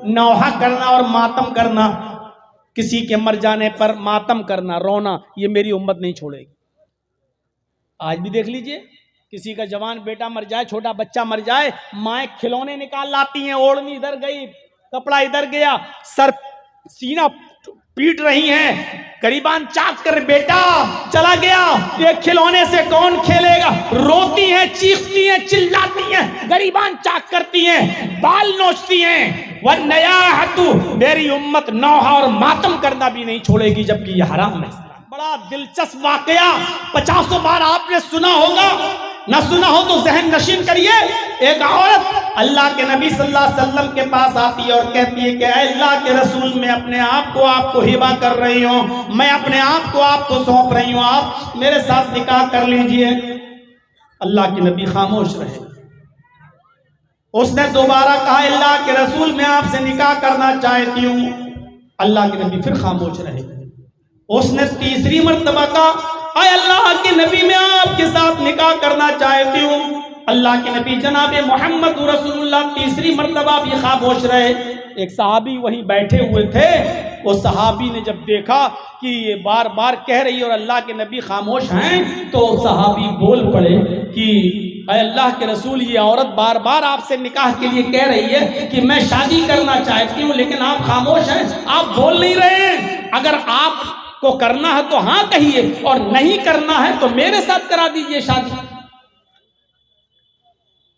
नौहा करना और मातम करना, किसी के मर जाने पर मातम करना, रोना, ये मेरी उम्मत नहीं छोड़ेगी। आज भी देख लीजिए, किसी का जवान बेटा मर जाए, छोटा बच्चा मर जाए, माएँ खिलौने निकाल लाती हैं, ओढ़नी इधर गई, कपड़ा इधर गया, सर सीना पीट रही हैं, गरीबान चाक कर बेटा चला गया, ये खिलौने से कौन खेलेगा, रोती हैं, चीखती हैं, चिल्लाती हैं, गरीबान चाक करती हैं, बाल नोचती हैं। वह नया हतू मेरी उम्मत नौहा और मातम करना भी नहीं छोड़ेगी, जबकि यह हराम है। बड़ा दिलचस्प वाकया 50 बार आपने सुना होगा, ना सुना हो तो जहन नशीन करिए। एक औरत अल्लाह के नबी सल्लल्लाहु अलैहि वसल्लम के पास आती है और कहती है कि अल्लाह के रसूल, मैं अपने आप को आपको हिबा कर रही हूँ, मैं अपने आप को आपको सौंप रही हूँ, आप मेरे साथ निकाह कर लीजिए। अल्लाह के नबी खामोश रहे। उसने दोबारा कहा, अल्लाह के रसूल, मैं आपसे निकाह करना चाहती हूँ। अल्लाह के नबी फिर खामोश रहे। उसने तीसरी मर्तबा कहा, अल्लाह के नबी, मैं आपके साथ निकाह करना चाहती हूँ। अल्लाह के नबी जनाब मोहम्मद रसूलुल्लाह तीसरी मर्तबा भी खामोश रहे। एक सहाबी वहीं बैठे हुए थे, वो सहाबी ने जब देखा कि ये बार बार कह रही और अल्लाह के नबी खामोश हैं, तो सहाबी बोल पड़े कि अल्लाह के रसूल, ये औरत बार बार आपसे निकाह के लिए कह रही है कि मैं शादी करना चाहती हूँ, लेकिन आप खामोश हैं, आप बोल नहीं रहे हैं। अगर आप को करना है तो हाँ कहिए, और नहीं करना है तो मेरे साथ करा दीजिए शादी।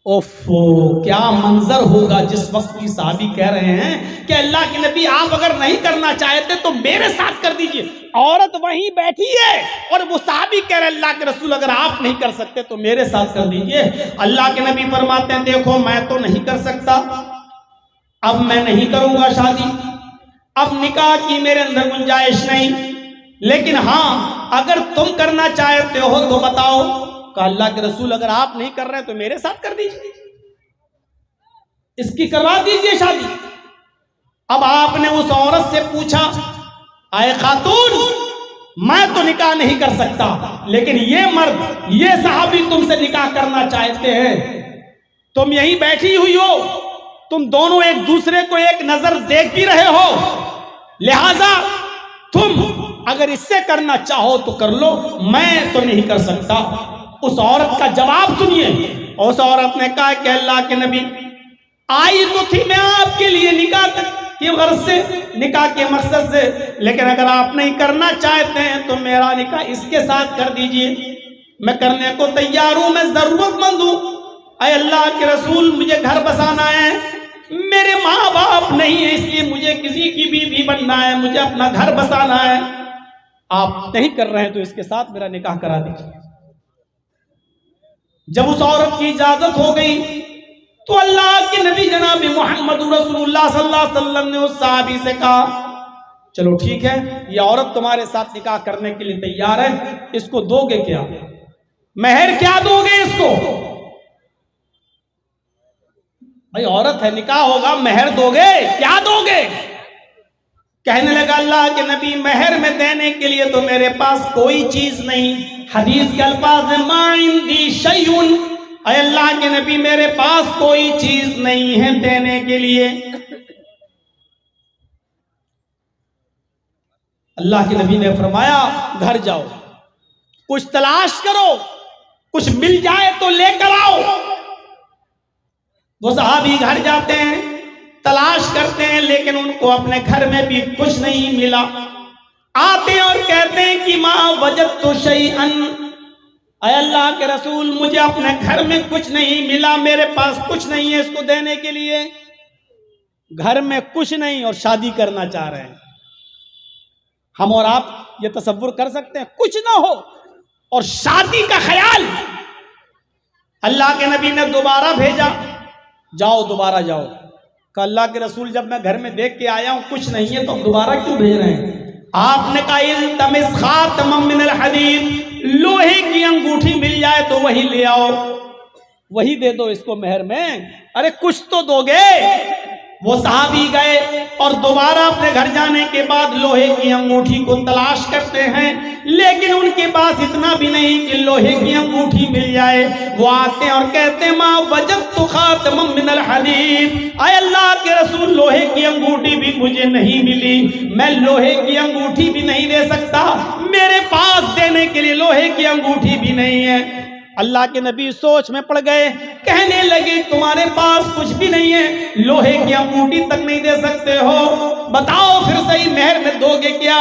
ओफो, क्या मंजर होगा जिस वक्त की साहबी कह रहे हैं कि अल्लाह के नबी, आप अगर नहीं करना चाहते तो मेरे साथ कर दीजिए। औरत वहीं बैठी है और वो साहबी कह रहे हैं, अल्लाह के रसूल, अगर आप नहीं कर सकते तो मेरे साथ कर दीजिए। अल्लाह के नबी फरमाते हैं, देखो मैं तो नहीं कर सकता, अब मैं नहीं करूंगा शादी, अब निकाह की मेरे अंदर गुंजाइश नहीं, लेकिन हाँ अगर तुम करना चाहते हो तो बताओ। का अल्लाह के रसूल, अगर आप नहीं कर रहे तो मेरे साथ कर दीजिए, इसकी करवा दीजिए शादी। अब आपने उस औरत से पूछा, आए खातून, मैं तो निकाह नहीं कर सकता, लेकिन ये मर्द, ये सहाबी तुमसे निकाह करना चाहते हैं, तुम यहीं बैठी हुई हो, तुम दोनों एक दूसरे को एक नजर देख भी रहे हो, लिहाजा तुम अगर इससे करना चाहो तो कर लो, मैं तो नहीं कर सकता। उस औरत का जवाब सुनिए। उस औरत ने कहा कि अल्लाह के नबी, आई तो थी मैं आपके लिए निकाह की गर्ज से, निकाह के मकसद से, लेकिन अगर आप नहीं करना चाहते हैं तो मेरा निकाह इसके साथ कर दीजिए, मैं करने को तैयार हूं, मैं जरूरतमंद हूं। अय अल्लाह के रसूल, मुझे घर बसाना है, मेरे माँ बाप नहीं है, इसलिए मुझे किसी की बीवी बनना है, मुझे अपना घर बसाना है, आप नहीं कर रहे हैं तो इसके साथ मेरा निकाह करा दीजिए। जब उस औरत की इजाजत हो गई तो अल्लाह के नबी जनाब मोहम्मद रसूलुल्लाह सल्लल्लाहु अलैहि वसल्लम ने उस सहाबी से कहा, चलो ठीक है, ये औरत तुम्हारे साथ निकाह करने के लिए तैयार है, इसको दोगे क्या, मेहर क्या दोगे इसको? भाई औरत है, निकाह होगा, मेहर दोगे, क्या दोगे? कहने लगा अल्लाह के नबी, मेहर में देने के लिए तो मेरे पास कोई चीज नहीं। हदीस के अल्फाज है, मा इंदी शैउन, अल्लाह के नबी मेरे पास कोई चीज नहीं है देने के लिए। अल्लाह के नबी ने फरमाया, घर जाओ, कुछ तलाश करो, कुछ मिल जाए तो लेकर आओ। वो सहाबी घर जाते हैं, तलाश करते हैं, लेकिन उनको अपने घर में भी कुछ नहीं मिला। आते और कहते हैं कि माँ वजदतु शैअन, अल्लाह के रसूल, मुझे अपने घर में कुछ नहीं मिला, मेरे पास कुछ नहीं है इसको देने के लिए। घर में कुछ नहीं और शादी करना चाह रहे हैं। हम और आप ये तसव्वुर कर सकते हैं, कुछ ना हो और शादी का ख्याल। अल्लाह के नबी ने दोबारा भेजा, जाओ दोबारा जाओ। कहा अल्लाह के रसूल, जब मैं घर में देख के आया हूं कुछ नहीं है तो दोबारा क्यों भेज रहे हैं? आपने कहा इल्तमिस खातमम मिनल हदीद, लोहे की अंगूठी मिल जाए तो वही ले आओ, वही दे दो इसको मेहर में। अरे कुछ तो दोगे, वो सहाबी गए और दोबारा अपने घर जाने के बाद लोहे की अंगूठी को तलाश करते हैं, लेकिन उनके पास इतना भी नहीं कि लोहे की अंगूठी मिल जाए। वो आते हैं और कहते हैं माँ वजदतु खातमम मिनल हदीद, आय अल्लाह के रसूल लोहे की अंगूठी भी मुझे नहीं मिली, मैं लोहे की अंगूठी भी नहीं दे सकता, मेरे पास देने के लिए लोहे की अंगूठी भी नहीं है। अल्लाह के नबी सोच में पड़ गए, कहने लगे तुम्हारे पास कुछ भी नहीं है, लोहे की अंगूठी तक नहीं दे सकते हो, बताओ फिर सही मेहर में दोगे क्या?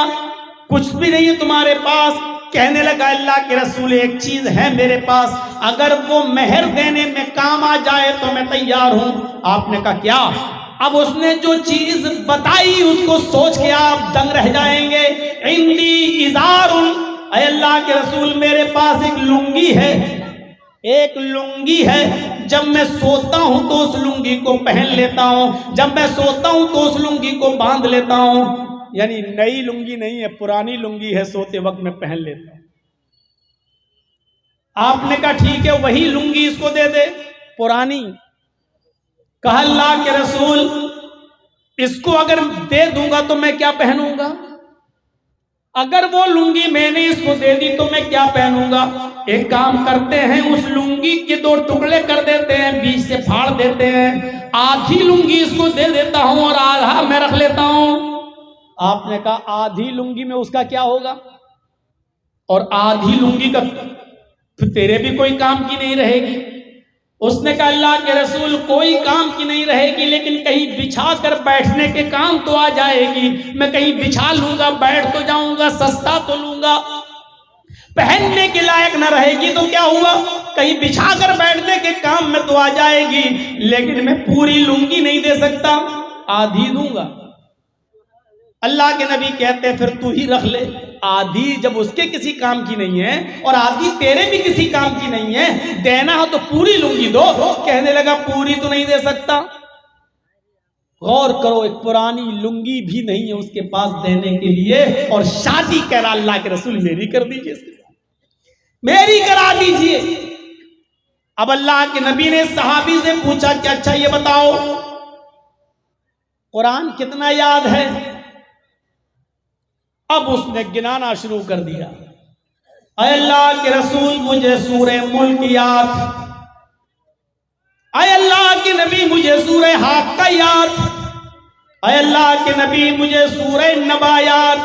कुछ भी नहीं है तुम्हारे पास। कहने लगा अल्लाह के रसूल एक चीज है मेरे पास, अगर वो मेहर देने में काम आ जाए तो मैं तैयार हूं। आपने कहा क्या? अब उसने जो चीज बताई उसको सोच के आप दंग रह जाएंगे। इंदी इजारुन, अल्लाह के रसूल मेरे पास एक लुंगी है, एक लुंगी है, जब मैं सोता हूं तो उस लुंगी को पहन लेता हूं, जब मैं सोता हूं तो उस लुंगी को बांध लेता हूं। यानी नई लुंगी नहीं है, पुरानी लुंगी है, सोते वक्त मैं पहन लेता हूं। आपने कहा ठीक है वही लुंगी इसको दे दे, पुरानी। कहा अल्लाह के रसूल इसको अगर दे दूंगा तो मैं क्या पहनूंगा? अगर वो लुंगी मैंने इसको दे दी तो मैं क्या पहनूंगा? एक काम करते हैं, उस लुंगी के 2 टुकड़े कर देते हैं, बीच से फाड़ देते हैं, आधी लुंगी इसको दे देता हूं और आधा मैं रख लेता हूं। आपने कहा आधी लुंगी में उसका क्या होगा? और आधी लुंगी का तो तेरे भी कोई काम की नहीं रहेगी। उसने कहा अल्लाह के रसूल कोई काम की नहीं रहेगी, लेकिन कहीं बिछा कर बैठने के काम तो आ जाएगी। मैं कहीं बिछा लूंगा, बैठ तो जाऊंगा, सस्ता तो लूंगा, पहनने के लायक ना रहेगी तो क्या हुआ, कहीं बिछा कर बैठने के काम में तो आ जाएगी, लेकिन मैं पूरी लुंगी नहीं दे सकता, आधी दूंगा। अल्लाह के नबी कहते फिर तू ही रख ले। आधी जब उसके किसी काम की नहीं है और आधी तेरे भी किसी काम की नहीं है, देना हो तो पूरी लुंगी दो। कहने लगा पूरी तो नहीं दे सकता। गौर करो, एक पुरानी लुंगी भी नहीं है उसके पास देने के लिए, और शादी कह रहा अल्लाह के रसूल मेरी कर दीजिए, इसके साथ मेरी करा दीजिए। अब अल्लाह के नबी ने सहाबी से पूछा कि अच्छा ये बताओ कुरान कितना याद है? अब उसने गिनाना शुरू कर दिया। अल्लाह के रसूल मुझे सूरह मुल्क याद, अल्लाह के नबी मुझे सूरह हाक्का याद, अल्लाह के नबी मुझे सूरह नबा याद,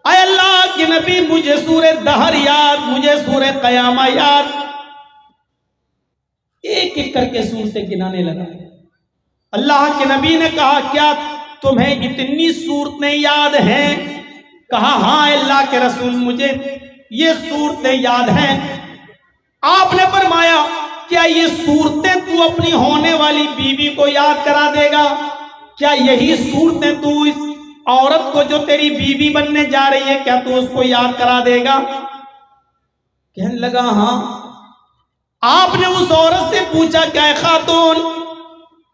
अल्लाह के नबी मुझे सूरह दहर याद, मुझे सूरह कयामा याद। एक एक करके सूरतें गिनाने लगा। अल्लाह के नबी ने कहा क्या तुम्हें इतनी सूरतें याद हैं? कहा हाँ अल्लाह के रसूल मुझे ये सूरतें याद हैं। आपने फरमाया क्या ये सूरतें तू अपनी होने वाली बीवी को याद करा देगा? क्या यही सूरतें तू इस औरत को जो तेरी बीवी बनने जा रही है क्या तू उसको याद करा देगा? कहने लगा हाँ। आपने उस औरत से पूछा क्या खातून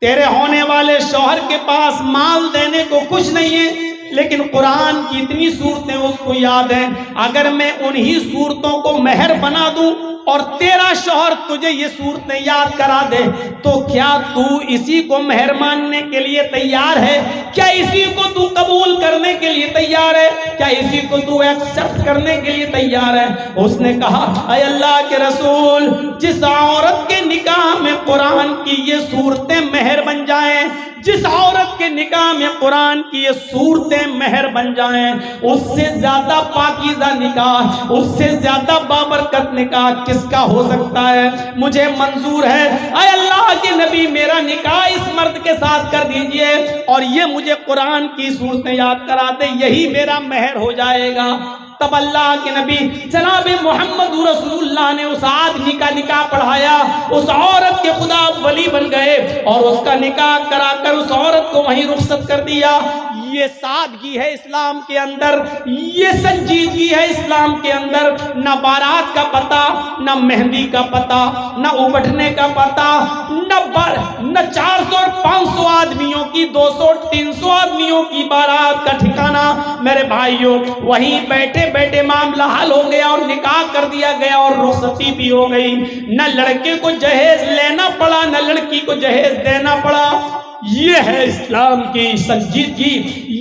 तेरे होने वाले शौहर के पास माल देने को कुछ नहीं है, लेकिन कुरान की इतनी सूरतें उसको याद हैं, अगर मैं उन्हीं सूरतों को मेहर बना दूं और तेरा शौहर तुझे ये सूरतें याद करा दे तो क्या तू इसी को मेहर मानने के लिए तैयार है? क्या इसी को तू कबूल करने के लिए तैयार है? क्या इसी को तू एक्सेप्ट करने के लिए तैयार है? उसने कहा अय अल्लाह के रसूल जिस औरत के निकाह में कुरान की ये सूरतें मेहर बन जाएं, जिस औरत के निकाह में कुरान की ये सूरतें मेहर बन जाएं, उससे ज्यादा पाकीज़ा निकाह, उससे ज्यादा बाबरकत निकाह किसका हो सकता है? मुझे मंजूर है ऐ अल्लाह के नबी मेरा निकाह इस मर्द के साथ कर दीजिए और ये मुझे कुरान की सूरतें याद करा दे, यही मेरा मेहर हो जाएगा। तब अल्लाह के नबी जनाब मोहम्मद रसूलुल्लाह ने उस आदमी का निकाह पढ़ाया, उस औरत के खुदा वली बन गए और उसका निकाह कराकर उस औरत को वहीं रुखसत कर दिया। ये सादगी है इस्लाम के अंदर, ये संजीदगी है इस्लाम के अंदर। न बारात का पता, न मेहंदी का पता, न उबटने का पता, न 400 और 500 आदमियों की 200-300 आदमियों की बारात का ठिकाना। मेरे भाइयों वहीं बैठे बैठे मामला हल हो गया और निकाह कर दिया गया और रुखसती भी हो गई। न लड़के को जहेज लेना पड़ा, न लड़की को जहेज देना पड़ा। ये है इस्लाम की संजीदगी,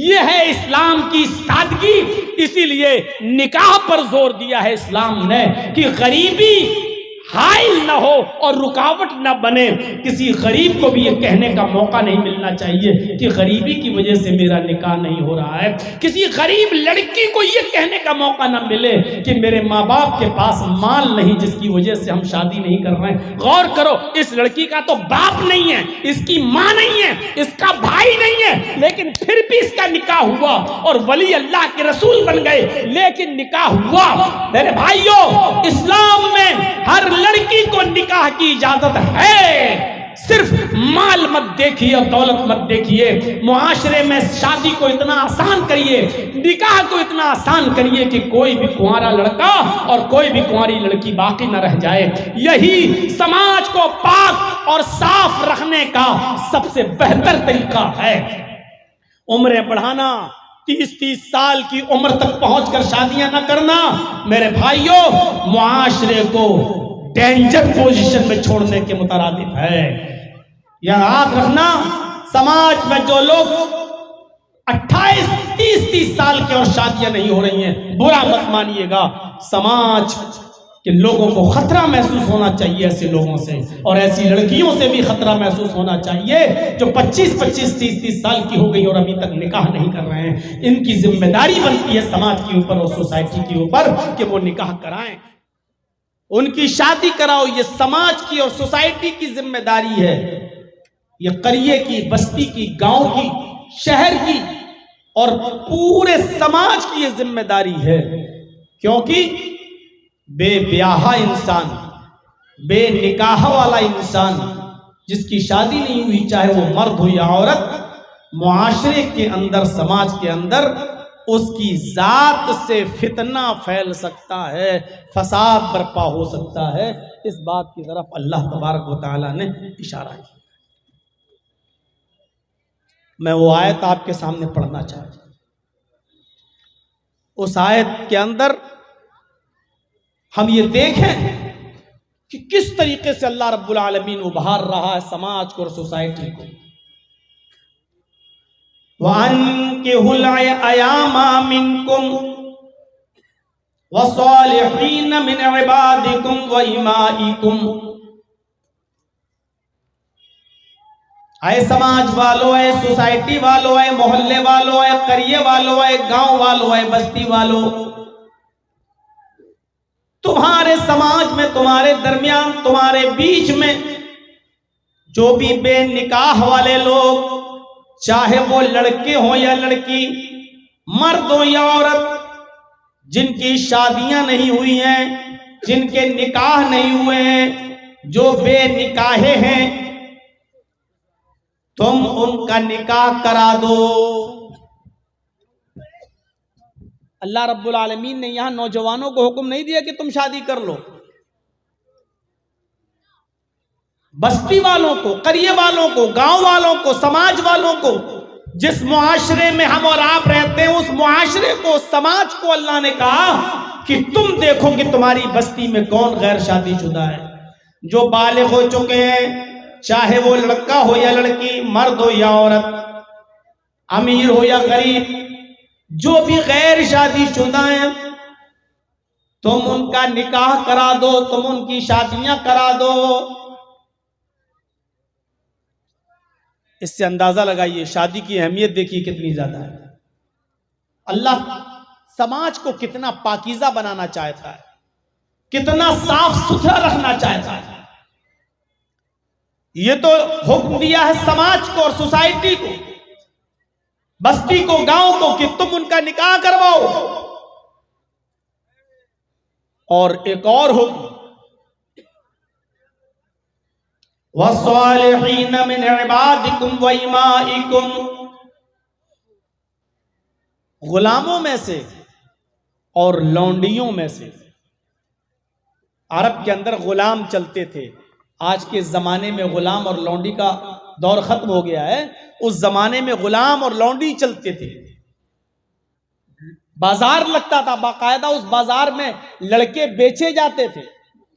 ये है इस्लाम की सादगी। इसीलिए निकाह पर जोर दिया है इस्लाम ने कि गरीबी हाइल न हो और रुकावट न बने। किसी गरीब को भी ये कहने का मौका नहीं मिलना चाहिए कि गरीबी की वजह से मेरा निकाह नहीं हो रहा है। किसी गरीब लड़की को ये कहने का मौका न मिले कि मेरे माँ बाप के पास माल नहीं जिसकी वजह से हम शादी नहीं कर रहे हैं। गौर करो, इस लड़की का तो बाप नहीं है, इसकी माँ नहीं है, इसका भाई नहीं है, लेकिन फिर भी इसका निकाह हुआ और वली अल्लाह के रसूल बन गए, लेकिन निकाह हुआ। मेरे भाइयों, इस्लाम में हर लड़की को निकाह की इजाजत है। सिर्फ माल मत देखिए और दौलत मत देखिए। मुआशरे में शादी को इतना आसान करिए, निकाह को इतना आसान करिए कि कोई भी कुंवारा लड़का और कोई भी कुंवारी लड़की बाकी न रह जाए। यही समाज को पाक और साफ रखने का सबसे बेहतर तरीका है। उम्रें बढ़ाना, 30-30 साल की उम्र तक पहुंचकर शादियां न करना मेरे भाइयों, मुआशरे को डेंजर पोजीशन में छोड़ने के मुतरादिफ है। यह याद रखना, समाज में जो लोग 28, 30 साल के और शादियां नहीं हो रही हैं, बुरा मत मानिएगा। समाज के लोगों को खतरा महसूस होना चाहिए ऐसे लोगों से, और ऐसी लड़कियों से भी खतरा महसूस होना चाहिए जो 25-25, 30-30 साल की हो गई और अभी तक निकाह नहीं कर रहे हैं। इनकी जिम्मेदारी बनती है समाज के ऊपर और सोसाइटी के ऊपर कि वो निकाह कराएं, उनकी शादी कराओ। ये समाज की और सोसाइटी की जिम्मेदारी है। ये करिए की, बस्ती की, गांव की, शहर की और पूरे समाज की ये जिम्मेदारी है। क्योंकि बेब्याहा इंसान, बेनिकाह वाला इंसान जिसकी शादी नहीं हुई, चाहे वो मर्द हो या औरत, मुआशरे के अंदर, समाज के अंदर उसकी जात से फितना फैल सकता है, फसाद बर्पा हो सकता है। इस बात की तरफ अल्लाह तबारक व तआला ने इशारा किया। मैं वो आयत आपके सामने पढ़ना चाहता हूं। उस आयत के अंदर हम ये देखें कि किस तरीके से अल्लाह रब्बुल आलमीन उभार रहा है समाज को और सोसाइटी को। वअन्किहुल अयामा मिनकुम वस्सालिहीन मिन इबादिकुम व इमाइकुम। ऐ समाज वालों, ऐ सोसाइटी वालों, ऐ मोहल्ले वालों, ऐ करिए वालों, ऐ गांव वालों, ऐ बस्ती वालों, तुम्हारे समाज में, तुम्हारे दरमियान, तुम्हारे बीच में जो भी बेनिकाह वाले लोग, चाहे वो लड़के हो या लड़की, मर्द हो या औरत, जिनकी शादियां नहीं हुई हैं, जिनके निकाह नहीं हुए हैं, जो बेनिकाहे हैं, तुम उनका निकाह करा दो। अल्लाह रब्बुल आलमीन ने यहां नौजवानों को हुक्म नहीं दिया कि तुम शादी कर लो। बस्ती वालों को, करिए वालों को, गांव वालों को, समाज वालों को, जिस मुआशरे में हम और आप रहते हैं, उस मुआशरे को, समाज को अल्लाह ने कहा कि तुम देखो कि तुम्हारी बस्ती में कौन गैर शादीशुदा है, जो बालिग हो चुके हैं, चाहे वो लड़का हो या लड़की, मर्द हो या औरत, अमीर हो या गरीब, जो भी गैर शादीशुदा हैं, तुम उनका निकाह करा दो, तुम उनकी शादियां करा दो। इससे अंदाजा लगाइए शादी की अहमियत देखिए कितनी ज्यादा है। अल्लाह समाज को कितना पाकीज़ा बनाना चाहता है, कितना साफ सुथरा रखना चाहता है। ये तो हुक्म दिया है समाज को और सोसाइटी को, बस्ती को, गांव को, कि तुम उनका निकाह करवाओ। और एक और हुक्म, वस्सालिहीन मिन इबादिकुम व इमाइकुम, गुलामों में से और लौंडियों में से। अरब के अंदर गुलाम चलते थे। आज के जमाने में गुलाम और लौंडी का दौर खत्म हो गया है। उस जमाने में गुलाम और लौंडी चलते थे। बाजार लगता था बाकायदा, उस बाजार में लड़के बेचे जाते थे,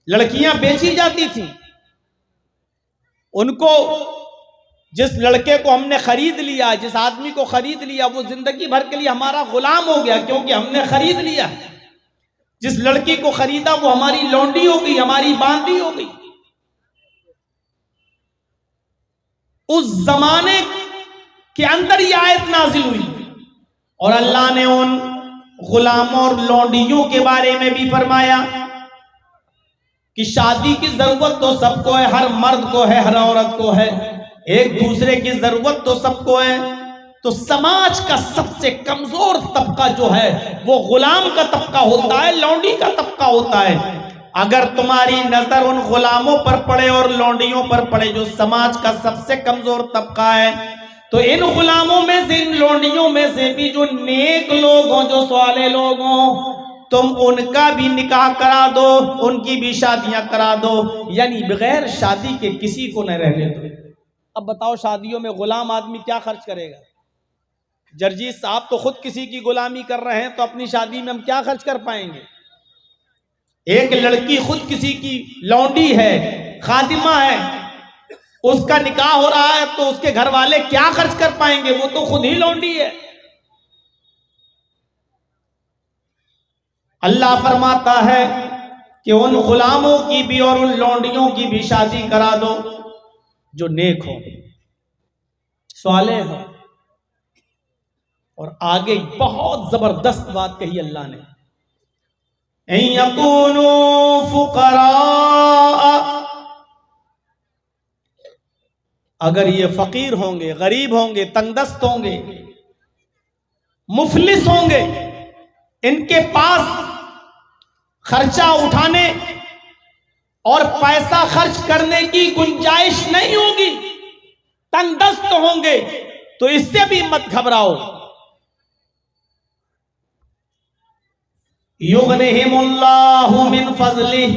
लड़कियां बेची जाती थी। उनको जिस लड़के को हमने खरीद लिया, जिस आदमी को खरीद लिया, वो जिंदगी भर के लिए हमारा गुलाम हो गया, क्योंकि हमने खरीद लिया। जिस लड़की को खरीदा वो हमारी लौंडी हो गई, हमारी बांदी हो गई। उस जमाने के अंदर ये आयत नाजिल हुई और अल्लाह ने उन गुलामों और लौंडियों के बारे में भी फरमाया कि शादी की जरूरत तो सबको है, हर मर्द को है, हर औरत को है, एक दूसरे की जरूरत तो सबको है। तो समाज का सबसे कमजोर तबका जो है वो गुलाम का तबका होता है, लौंडी का तबका होता है। अगर तुम्हारी नजर उन गुलामों पर पड़े और लौंडियों पर पड़े जो समाज का सबसे कमजोर तबका है, तो इन गुलामों में से, इन लौंडियों में से भी जो नेक लोग हों, जो साले लोग हों, तुम उनका भी निकाह करा दो, उनकी भी शादियां करा दो, यानी बगैर शादी के किसी को न रहने दो। अब बताओ शादियों में गुलाम आदमी क्या खर्च करेगा? जर्जीत साहब तो खुद किसी की गुलामी कर रहे हैं, तो अपनी शादी में हम क्या खर्च कर पाएंगे? एक लड़की खुद किसी की लौंडी है, खादिमा है, उसका निकाह हो रहा है, तो उसके घर वाले क्या खर्च कर पाएंगे? वो तो खुद ही लौंडी है। अल्लाह फरमाता है कि उन गुलामों की भी और उन लौंडियों की भी शादी करा दो जो नेक हो, सालेह हो। और आगे बहुत जबरदस्त बात कही अल्लाह ने, यकूनू फुकरा, अगर ये फकीर होंगे, गरीब होंगे, तंगदस्त होंगे, मुफलिस होंगे, इनके पास खर्चा उठाने और पैसा खर्च करने की गुंजाइश नहीं होगी, तंगदस्त होंगे, तो इससे भी मत घबराओ। युगनिहिमुल्लाहु मिन फज़लिह,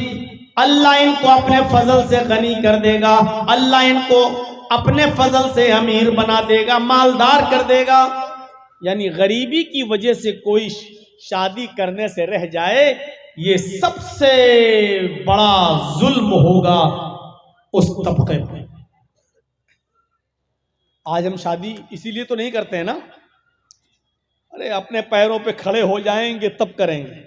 अल्लाह इनको अपने फजल से गनी कर देगा, अल्लाह इनको अपने फजल से अमीर बना देगा, मालदार कर देगा। यानी गरीबी की वजह से कोई शादी करने से रह जाए, ये सबसे बड़ा जुल्म होगा उस तबके में। आज हम शादी इसीलिए तो नहीं करते हैं ना, अरे अपने पैरों पे खड़े हो जाएंगे तब करेंगे,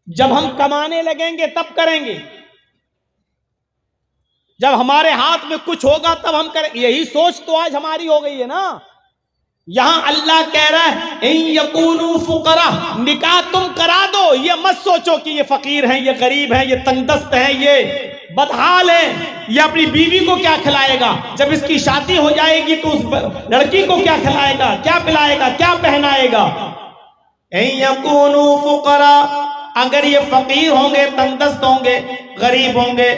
जब हम कमाने लगेंगे तब करेंगे, जब हमारे हाथ में कुछ होगा तब हम करेंगे। यही सोच तो आज हमारी हो गई है ना। यहां अल्लाह कह रहा है इन यकूनू फुकरा, निकाह तुम करा दो, ये मत सोचो कि ये फकीर हैं, ये गरीब हैं, ये तंगदस्त हैं, ये बदहाल है, ये अपनी बीवी को क्या खिलाएगा, जब इसकी शादी हो जाएगी तो उस लड़की को क्या खिलाएगा, क्या पिलाएगा, क्या पहनाएगा। इन यकूनू फुकरा, अगर ये फकीर होंगे, तंगदस्त होंगे, गरीब होंगे,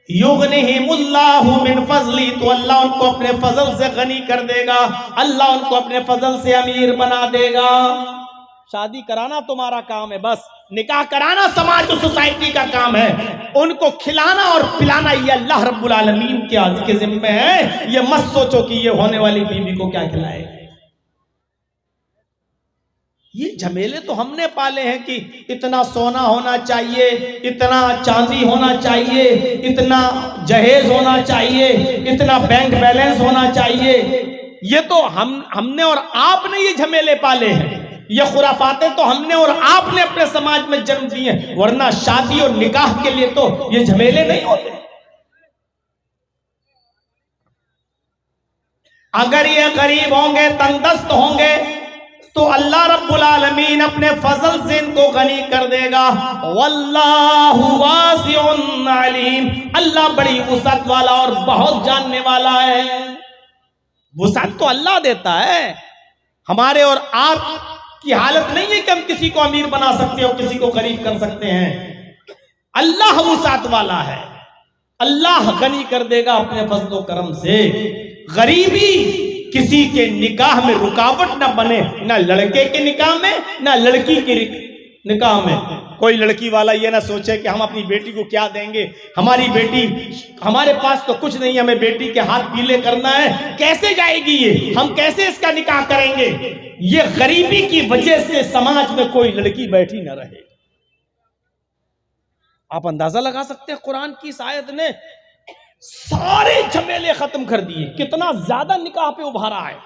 युगनिहिमुल्लाहु मिन फज़ली, तो अल्लाह उनको अपने फजल से गनी कर देगा, अल्लाह उनको अपने फजल से अमीर बना देगा। शादी कराना तुम्हारा काम है, बस निकाह कराना समाज और सोसाइटी का काम है, उनको खिलाना और पिलाना ये अल्लाह रब्बुल आलमीन के जिम्मे है। ये मत सोचो कि ये होने वाली बीवी को क्या खिलाए। ये झमेले तो हमने पाले हैं कि इतना सोना होना चाहिए, इतना चांदी होना चाहिए, इतना जहेज होना चाहिए, इतना बैंक बैलेंस होना चाहिए। ये तो हमने और आपने ये झमेले पाले हैं, ये खुराफातें तो हमने और आपने अपने समाज में जन्म दिए, वरना शादी और निकाह के लिए तो ये झमेले नहीं होते। अगर ये गरीब होंगे, तंगदस्त होंगे, तो अल्लाह रब्बुल आलमीन अपने फजल से इनको गनी कर देगा। वल्लाहु वासिउन अलीम, अल्लाह बड़ी वुसअत वाला और बहुत जानने वाला है। वुसअत तो अल्लाह देता है, हमारे और आप की हालत नहीं है कि हम किसी को अमीर बना सकते हो, किसी को गरीब कर सकते हैं। अल्लाह वुसअत वाला है, अल्लाह गनी कर देगा अपने फजलो करम से। गरीबी किसी के निकाह में रुकावट ना बने, ना लड़के के निकाह में, ना लड़की के निकाह में। कोई लड़की वाला ये ना सोचे कि हम अपनी बेटी को क्या देंगे, हमारी बेटी, हमारे पास तो कुछ नहीं, हमें बेटी के हाथ पीले करना है, कैसे जाएगी ये, हम कैसे इसका निकाह करेंगे। ये गरीबी की वजह से समाज में कोई लड़की बैठी ना रहे। आप अंदाजा लगा सकते हैं कुरान की इस आयत ने सारे झमेले खत्म कर दिए। कितना ज्यादा निकाह पे उभारा है।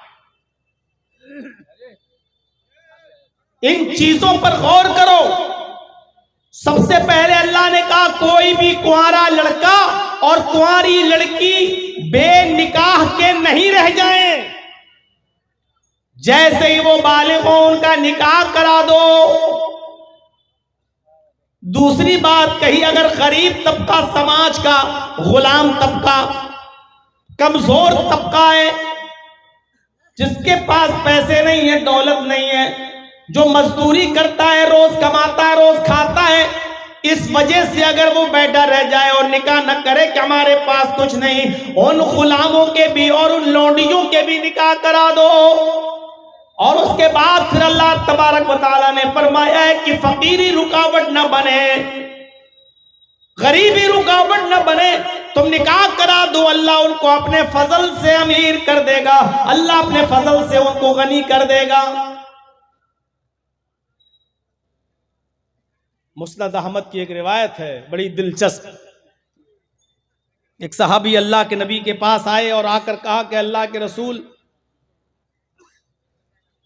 इन चीजों पर गौर करो। सबसे पहले अल्लाह ने कहा कोई भी कुंवारा लड़का और कुंवारी लड़की बेनिकाह के नहीं रह जाएं। जैसे ही वो बालिग हो उनका निकाह करा दो। दूसरी बात कही, अगर गरीब तबका समाज का, गुलाम तबका, कमजोर तबका है, जिसके पास पैसे नहीं है, दौलत नहीं है, जो मजदूरी करता है, रोज कमाता है, रोज खाता है, इस वजह से अगर वो बैठा रह जाए और निकाह न करे कि हमारे पास कुछ नहीं, उन गुलामों के भी और उन लौंडियों के भी निकाह करा दो। और उसके बाद फिर अल्लाह तबारक व तआला ने फरमाया है कि फकीरी रुकावट न बने, गरीबी रुकावट न बने, तुम निकाह करा दो, अल्लाह उनको अपने फजल से अमीर कर देगा, अल्लाह अपने फजल से उनको गनी कर देगा। मुस्नद अहमद की एक रिवायत है बड़ी दिलचस्प। एक सहाबी अल्लाह के नबी के पास आए और आकर कहा कि अल्लाह के रसूल,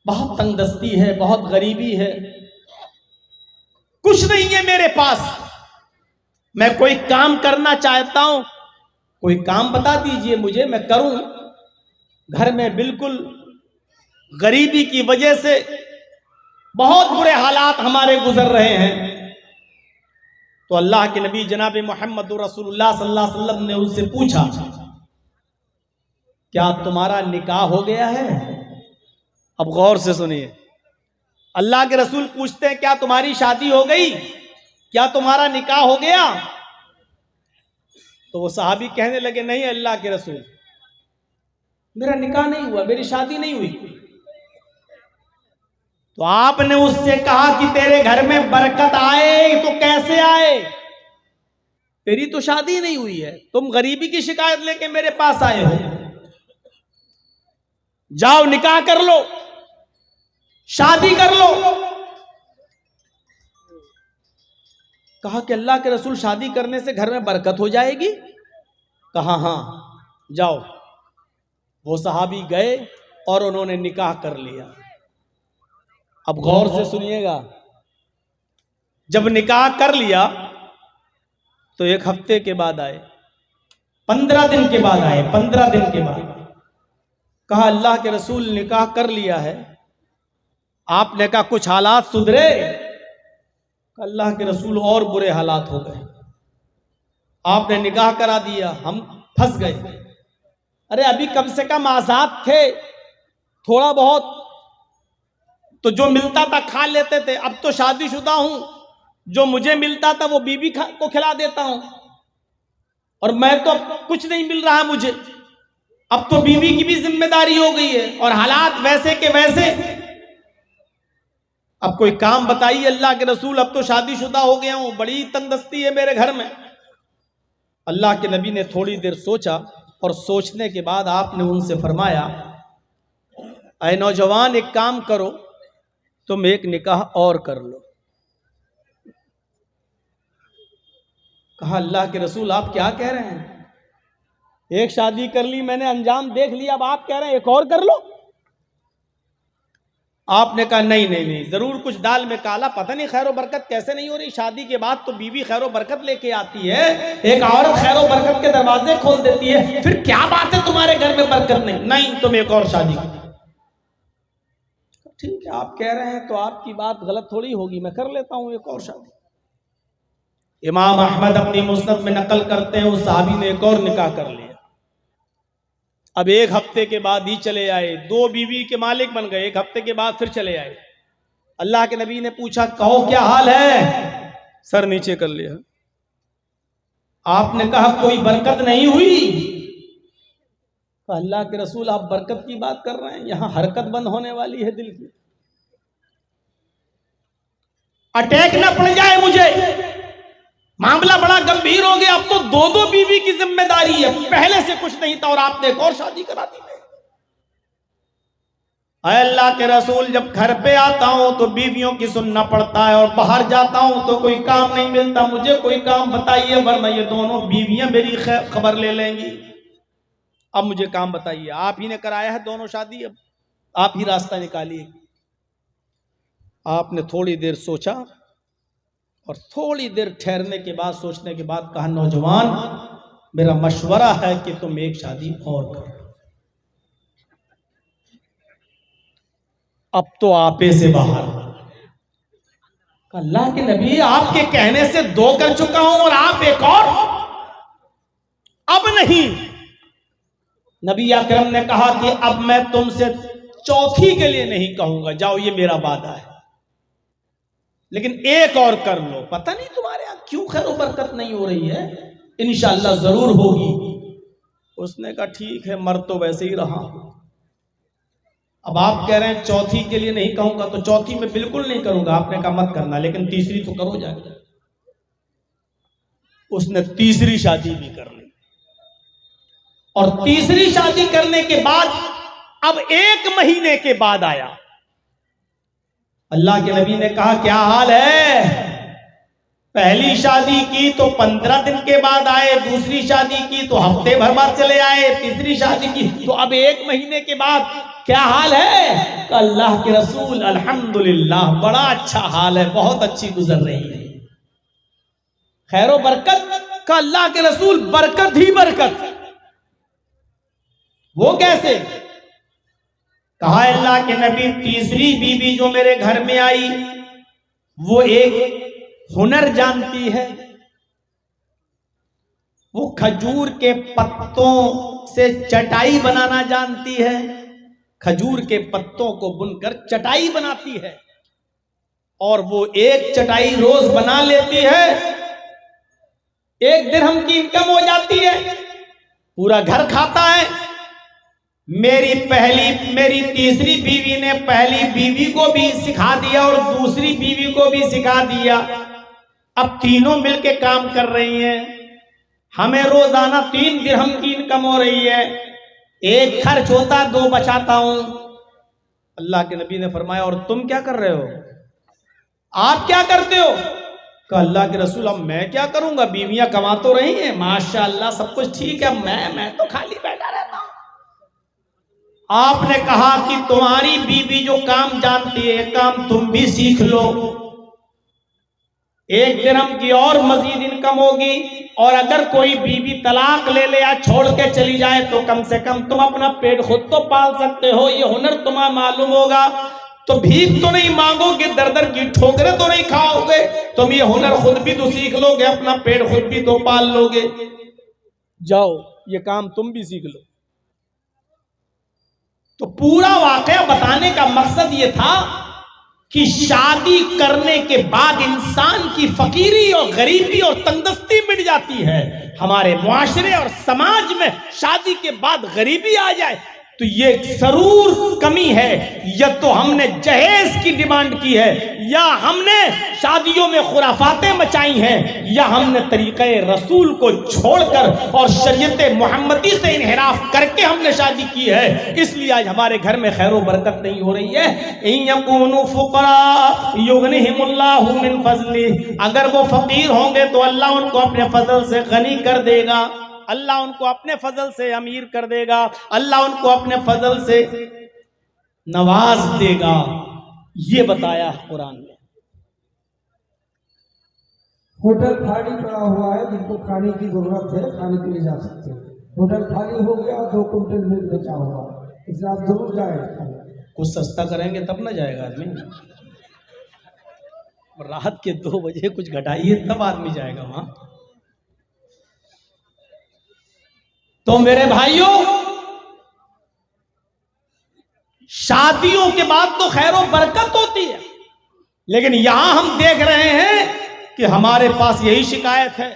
बहुत तंगदस्ती है, बहुत गरीबी है, कुछ नहीं है मेरे पास, मैं कोई काम करना चाहता हूं, कोई काम बता दीजिए मुझे, मैं करूं। घर में बिल्कुल गरीबी की वजह से बहुत बुरे हालात हमारे गुजर रहे हैं। तो अल्लाह के नबी जनाब मोहम्मद रसूलुल्लाह सल्लल्लाहु अलैहि वसल्लम ने उनसे पूछा, क्या तुम्हारा निकाह हो गया है? अब गौर से सुनिए, अल्लाह के रसूल पूछते हैं क्या तुम्हारी शादी हो गई, क्या तुम्हारा निकाह हो गया? तो वो सहाबी कहने लगे नहीं अल्लाह के रसूल, मेरा निकाह नहीं हुआ, मेरी शादी नहीं हुई। तो आपने उससे कहा कि तेरे घर में बरकत आए तो कैसे आए, तेरी तो शादी नहीं हुई है, तुम गरीबी की शिकायत लेके मेरे पास आए हो, जाओ निकाह कर लो, शादी कर लो। कहा कि अल्लाह के रसूल शादी करने से घर में बरकत हो जाएगी? कहा हाँ जाओ। वो सहाबी गए और उन्होंने निकाह कर लिया। अब गौर से सुनिएगा, जब निकाह कर लिया तो एक हफ्ते के बाद आए, 15 दिन के बाद आए, 15 दिन के बाद कहा अल्लाह के रसूल निकाह कर लिया है, आपने कहा कुछ हालात सुधरे? अल्लाह के रसूल और बुरे हालात हो गए, आपने निकाह करा दिया, हम फंस गए। अरे अभी कम से कम आजाद थे, थोड़ा बहुत तो जो मिलता था खा लेते थे, अब तो शादीशुदा हूं, जो मुझे मिलता था वो बीवी को खिला देता हूं, और मैं तो कुछ नहीं मिल रहा मुझे, अब तो बीवी की भी जिम्मेदारी हो गई है और हालात वैसे के वैसे। अब कोई काम बताइए अल्लाह के रसूल, अब तो शादीशुदा हो गया हूं, बड़ी तंगदस्ती है मेरे घर में। अल्लाह के नबी ने थोड़ी देर सोचा और सोचने के बाद आपने उनसे फरमाया, ऐ नौजवान एक काम करो, तुम एक निकाह और कर लो। कहा अल्लाह के रसूल आप क्या कह रहे हैं, एक शादी कर ली मैंने, अंजाम देख लिया, अब आप कह रहे हैं एक और कर लो? आपने कहा नहीं नहीं नहीं, जरूर कुछ दाल में काला, पता नहीं खैरो बरकत कैसे नहीं हो रही। शादी के बाद तो बीवी खैरो बरकत लेके आती है, एक औरत खैरो बरकत के दरवाजे खोल देती है, फिर क्या बात है तुम्हारे घर में बरकत नहीं? नहीं, तुम एक और शादी करो। ठीक है आप कह रहे हैं तो आपकी बात गलत थोड़ी होगी, मैं कर लेता हूं एक और शादी। इमाम अहमद अपनी मुस्नद में नकल करते हैं उस सहाबी ने एक और निकाह कर लिया। अब एक हफ्ते के बाद ही चले आए, 2 बीवी के मालिक बन गए, एक हफ्ते के बाद फिर चले आए। अल्लाह के नबी ने पूछा कहो क्या हाल है? सर नीचे कर लिया। आपने कहा कोई बरकत नहीं हुई? अल्लाह के रसूल आप बरकत की बात कर रहे हैं, यहां हरकत बंद होने वाली है दिल की, अटैक ना पड़ जाए मुझे, मामला बड़ा गंभीर हो गया, अब तो 2-2 बीवी की जिम्मेदारी है, पहले से कुछ नहीं था और आपने एक और शादी करा दी। अय अल्लाह के रसूल, जब घर पे आता हूं तो बीवियों की सुनना पड़ता है और बाहर जाता हूं तो कोई काम नहीं मिलता, मुझे कोई काम बताइए वरना ये दोनों बीवियां मेरी खबर ले लेंगी। अब मुझे काम बताइए, आप ही ने कराया है दोनों शादी, अब आप ही रास्ता निकालिए। आपने थोड़ी देर सोचा और थोड़ी देर ठहरने के बाद, सोचने के बाद कहा, नौजवान मेरा मशवरा है कि तुम एक शादी और करो। अब तो आपे से बाहर। अल्लाह के नबी, आपके कहने से 2 कर चुका हूं और आप एक और, अब नहीं। नबी अकरम ने कहा कि अब मैं तुमसे चौथी के लिए नहीं कहूंगा, जाओ ये मेरा वादा है, लेकिन एक और कर लो। पता नहीं तुम्हारे यहां क्यों खैर बरकत नहीं हो रही है, इंशाअल्लाह जरूर होगी। उसने कहा ठीक है, मर तो वैसे ही रहा। अब आप कह रहे हैं चौथी के लिए नहीं कहूंगा, तो चौथी में बिल्कुल नहीं करूंगा। आपने कहा मत करना, लेकिन तीसरी तो करो जाके। उसने तीसरी शादी भी कर ली और तीसरी शादी करने के बाद अब 1 महीने के बाद आया। अल्लाह के नबी ने कहा क्या हाल है? पहली शादी की तो 15 दिन के बाद आए, दूसरी शादी की तो हफ्ते भर बाद चले आए, तीसरी शादी की तो अब 1 महीने के बाद, क्या हाल है? अल्लाह के रसूल अल्हम्दुलिल्लाह बड़ा अच्छा हाल है, बहुत अच्छी गुजर रही है, खैरो बरकत का। अल्लाह के रसूल बरकत ही बरकत। वो कैसे? कहा अल्लाह के नबी, तीसरी बीवी जो मेरे घर में आई वो एक हुनर जानती है। वो खजूर के पत्तों से चटाई बनाना जानती है, खजूर के पत्तों को बुनकर चटाई बनाती है और वो एक चटाई रोज बना लेती है, 1 दिरहम की इनकम हो जाती है, पूरा घर खाता है। मेरी तीसरी बीवी ने पहली बीवी को भी सिखा दिया और दूसरी बीवी को भी सिखा दिया। अब तीनों मिलके काम कर रही हैं, हमें रोजाना 3 दिरहम की इनकम हो रही है, 1 खर्च होता, 2 बचाता हूं। अल्लाह के नबी ने फरमाया और तुम क्या कर रहे हो? आप क्या करते हो? कहा अल्लाह के रसूल, अब मैं क्या करूंगा, बीवियां कमा तो रही हैं, माशाअल्लाह सब कुछ ठीक है, मैं तो खाली बैठा रहता हूं। आपने कहा कि तुम्हारी बीवी जो काम जानती है, काम तुम भी सीख लो, 1 दिरहम की और मजीद इनकम होगी। और अगर कोई बीवी तलाक ले ले या छोड़ के चली जाए तो कम से कम तुम अपना पेट खुद तो पाल सकते हो, ये हुनर तुम्हें मालूम होगा, तो भीख तो नहीं मांगोगे, दर दर की ठोकरें तो नहीं खाओगे, तुम ये हुनर खुद भी तो सीख लोगे, अपना पेट खुद भी तो पाल लोगे। जाओ ये काम तुम भी सीख लो। तो पूरा वाकया बताने का मकसद ये था कि शादी करने के बाद इंसान की फकीरी और गरीबी और तंगदस्ती मिट जाती है। हमारे मुआशरे और समाज में शादी के बाद गरीबी आ जाए तो ये जरूर कमी है, या तो हमने जहेज की डिमांड की है, या हमने शादियों में खुराफातें मचाई हैं, या हमने तरीक़े रसूल को छोड़कर और शरीयत मोहम्मदी से इन्हिराफ करके हमने शादी की है। इसलिए आज हमारे घर में खैर बरकत नहीं हो रही है। इन यकूनु फुक़रा युग़निहिमुल्लाहु मिन फ़ज़्लिही, अगर वो फकीर होंगे तो अल्लाह उनको अपने फजल से गनी कर देगा, अल्लाह उनको अपने फजल से अमीर कर देगा, अल्लाह उनको अपने फजल से नवाज देगा। ये बताया कुरान में। होटल खाली पड़ा हुआ है, जिनको खाने की जरूरत है खाने के लिए जा सकते हैं। होटल खाली हो गया, 2 कुंटल मीट बचा हुआ, इसलिए आप जरूर जाए। कुछ सस्ता करेंगे तब ना जाएगा आदमी, रात के 2 बजे कुछ घटाइए तब आदमी जाएगा वहां। तो मेरे भाइयों, शादियों के बाद तो खैरो बरकत होती है, लेकिन यहां हम देख रहे हैं कि हमारे पास यही शिकायत है।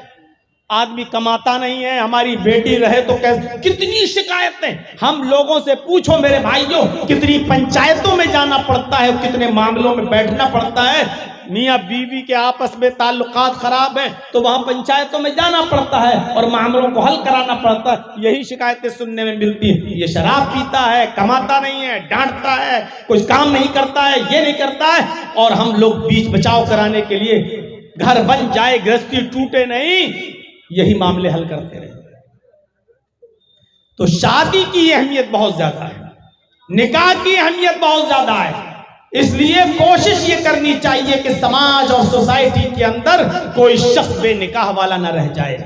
आदमी कमाता नहीं है, हमारी बेटी रहे तो कैसे। कितनी शिकायतें हम लोगों से पूछो मेरे भाइयों, कितनी पंचायतों में जाना पड़ता है, कितने मामलों में बैठना पड़ता है। मियाँ बीवी के आपस में ताल्लुकात खराब है तो वहां पंचायतों में जाना पड़ता है और मामलों को हल कराना पड़ता है। यही शिकायतें सुनने में मिलती है, ये शराब पीता है, कमाता नहीं है, डांटता है, कुछ काम नहीं करता है, ये नहीं करता है। और हम लोग बीच बचाव कराने के लिए घर बन जाए, गृहस्थी टूटे नहीं, यही मामले हल करते रहे। तो शादी की अहमियत बहुत ज्यादा है, निकाह की अहमियत बहुत ज्यादा है। इसलिए कोशिश ये करनी चाहिए कि समाज और सोसाइटी के अंदर कोई शख्स बेनिकाह वाला ना रह जाए।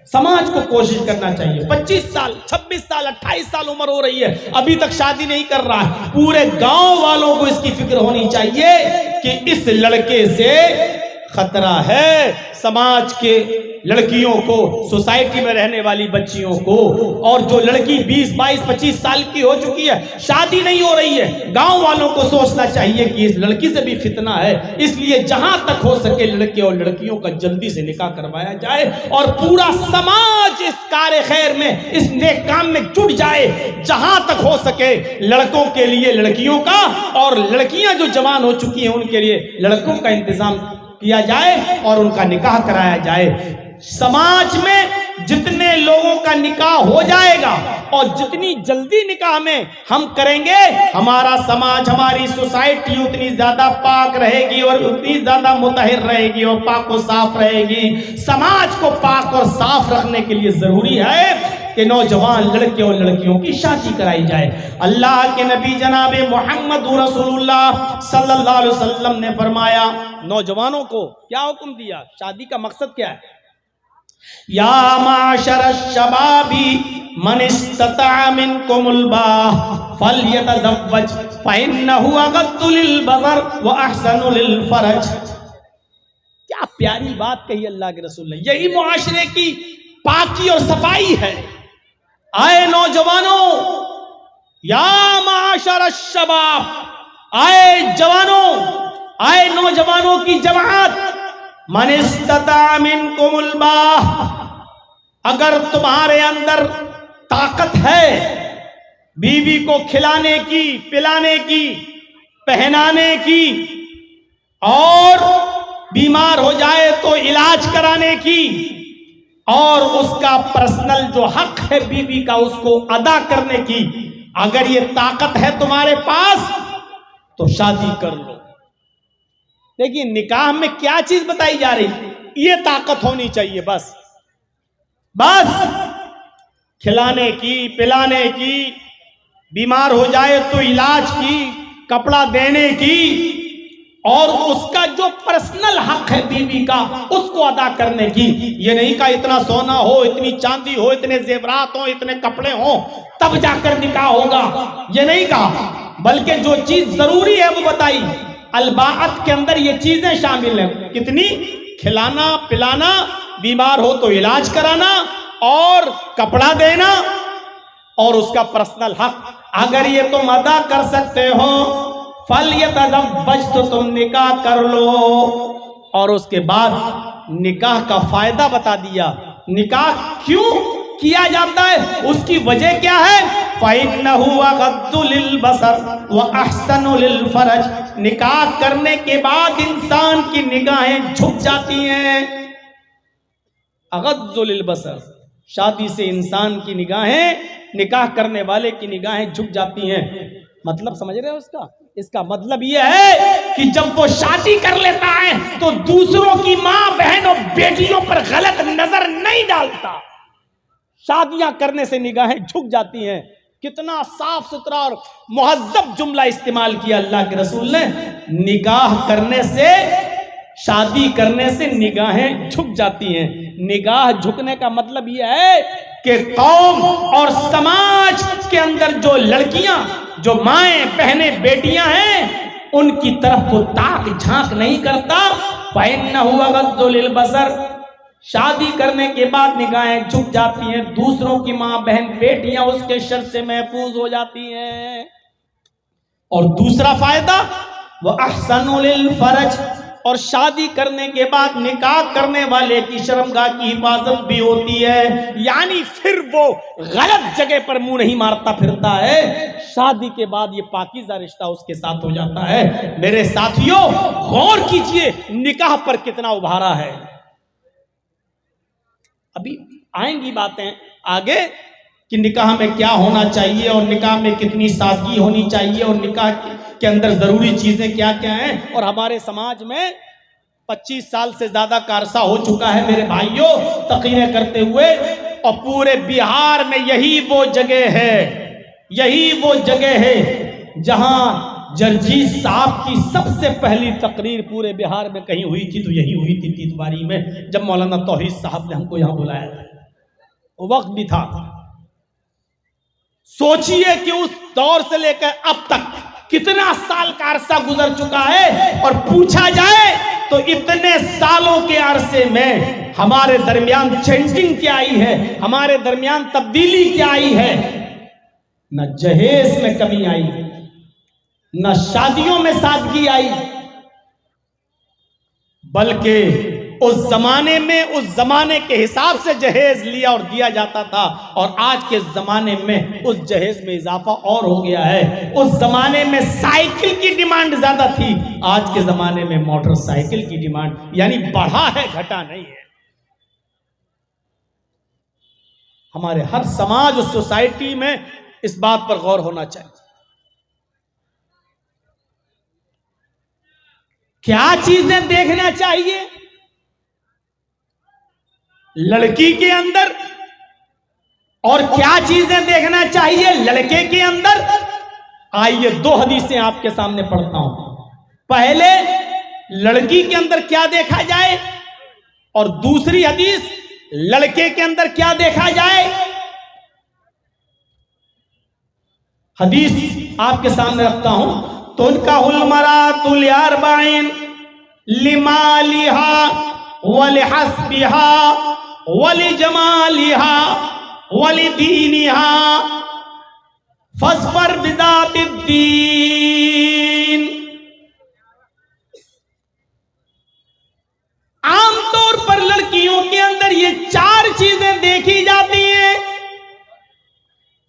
समाज को कोशिश करना चाहिए। 25 साल 26 साल 28 साल उम्र हो रही है, अभी तक शादी नहीं कर रहा है, पूरे गांव वालों को इसकी फिक्र होनी चाहिए कि इस लड़के से खतरा है। समाज के लड़कियों को, सोसाइटी में रहने वाली बच्चियों को, और जो लड़की 20, 22, 25 साल की हो चुकी है, शादी नहीं हो रही है, गांव वालों को सोचना चाहिए कि इस लड़की से भी फितना है। इसलिए जहां तक हो सके लड़के और लड़कियों का जल्दी से निकाह करवाया जाए और पूरा समाज इस कार्य खैर में, इस नेक काम में जुट जाए। जहां तक हो सके लड़कों के लिए लड़कियों का, और लड़कियां जो जवान हो चुकी हैं उनके लिए लड़कों का इंतजाम किया जाए और उनका निकाह कराया जाए। समाज में जितने लोगों का निकाह हो जाएगा और जितनी जल्दी निकाह में हम करेंगे, हमारा समाज, हमारी सोसाइटी उतनी ज्यादा पाक रहेगी और उतनी ज्यादा मुतहर रहेगी और पाक और साफ रहेगी। समाज को पाक और साफ रखने के लिए जरूरी है कि नौजवान लड़के और लड़कियों की शादी कराई जाए। अल्लाह के नबी जनाब मोहम्मद रसूलुल्लाह सल्लल्लाहु अलैहि वसल्लम ने फरमाया, नौजवानों को क्या हुक्म दिया, शादी का मकसद क्या है? या माशर शबाबी मन इस्तता मिनकुमुल बाह फलयतज़व्वज फइन्नहु अगद्दु लिलबसर व अहसनु लिलफरज। क्या प्यारी बात कही अल्लाह के रसूल ने। यही मुआशरे की पाकी और सफाई है। आए नौजवानों, या माशर शबाब, आए जवानों, आए नौजवानों की जमात, मन इस्तता मिनकुमुल बाह, अगर तुम्हारे अंदर ताकत है बीवी को खिलाने की, पिलाने की, पहनाने की, और बीमार हो जाए तो इलाज कराने की, और उसका पर्सनल जो हक है बीवी का उसको अदा करने की, अगर ये ताकत है तुम्हारे पास तो शादी कर लो। देखिए निकाह में क्या चीज बताई जा रही, ये ताकत होनी चाहिए। बस खिलाने की, पिलाने की, बीमार हो जाए तो इलाज की, कपड़ा देने की, और उसका जो पर्सनल हक है बीवी का उसको अदा करने की। ये नहीं कहा इतना सोना हो, इतनी चांदी हो, इतने जेवरात हो, इतने कपड़े हो तब जाकर निकाह होगा, ये नहीं कहा, बल्कि जो चीज जरूरी है वो बताई। अलबाअत के अंदर ये चीजें शामिल हैं, कितनी? खिलाना, पिलाना, बीमार हो तो इलाज कराना, और कपड़ा देना, और उसका पर्सनल हक। अगर ये तुम अदा कर सकते हो फलयतज़व्वज, तो तुम निकाह कर लो। और उसके बाद निकाह का फायदा बता दिया। निकाह क्यों किया जाता है, उसकी वजह क्या है? फ़इन्नहु अग़द्दु लिलबसर व अहसनु लिलफरज। निकाह करने के बाद इंसान की निगाहें झुक जाती हैं। अग़द्दु लिलबसर, शादी से इंसान की निगाहें, निकाह करने वाले की निगाहें झुक जाती हैं। मतलब समझ रहे हो इसका? इसका मतलब यह है कि जब वो शादी कर लेता है तो दूसरों की मां, बहन और बेटियों पर गलत नजर नहीं डालता। शादियां करने से निगाहें झुक जाती हैं। कितना साफ सुथरा और मुहज्जब जुमला इस्तेमाल किया अल्लाह के रसूल ने। निकाह करने से, शादी करने से निगाहें झुक जाती हैं। निगाह झुकने का मतलब यह है कि कौम और समाज के अंदर जो लड़कियां, जो माएं, बहनें, बेटियां हैं, उनकी तरफ वो ताक झांक नहीं करता। फ़इन्नहु अग़द्दु लिलबसर, शादी करने के बाद निगाहें झुक जाती हैं। दूसरों की मां, बहन, बेटियां उसके शर से महफूज हो जाती हैं। और दूसरा फायदा, वो अहसनु लिलफरज, और शादी करने के बाद निकाह करने वाले की शर्मगाह की हिफाजत भी होती है, यानी फिर वो गलत जगह पर मुंह नहीं मारता फिरता है। शादी के बाद ये पाकीज़ा रिश्ता उसके साथ हो जाता है। मेरे साथियों, गौर कीजिए निकाह पर कितना उभारा है। अभी आएंगी बातें आगे कि निकाह में क्या होना चाहिए और निकाह में कितनी सादगी होनी चाहिए और निकाह के अंदर जरूरी चीजें क्या क्या हैं। और हमारे समाज में 25 साल से ज्यादा का अरसा हो चुका है मेरे भाइयों तकरीरें करते हुए, और पूरे बिहार में यही वो जगह है जहां जर्जीत साहब की सबसे पहली तकरीर पूरे बिहार में कहीं हुई थी तो यही हुई थी तीतवारी में, जब मौलाना तौहीद साहब ने हमको यहां बुलाया था। वो वक्त भी था। सोचिए कि उस दौर से लेकर अब तक कितना साल का अरसा गुजर चुका है, और पूछा जाए तो इतने सालों के अरसे में हमारे दरमियान चेंजिंग क्या आई है, हमारे दरमियान तब्दीली क्या आई है। न जहेज में कमी आई, न शादियों में सादगी आई, बल्कि उस जमाने के हिसाब से जहेज लिया और दिया जाता था, और आज के जमाने में उस जहेज में इजाफा और हो गया है। उस जमाने में साइकिल की डिमांड ज्यादा थी, आज के जमाने में मोटरसाइकिल की डिमांड, यानी बढ़ा है घटा नहीं है। हमारे हर समाज और सोसाइटी में इस बात पर गौर होना चाहिए। क्या चीजें देखना चाहिए लड़की के अंदर और क्या चीजें देखना चाहिए लड़के के अंदर। आइए 2 हदीसें आपके सामने पढ़ता हूं। पहले लड़की के अंदर क्या देखा जाए, और दूसरी हदीस लड़के के अंदर क्या देखा जाए। हदीस आपके सामने रखता हूं। तो उनका हुलमरातुल अरबाइन लिमालिहा वलिहस्बिहा वलिजमालिहा वलिदीनिहा फस्फर बिजातिद्दीन। आमतौर पर लड़कियों के अंदर ये 4 चीजें देखी जाती हैं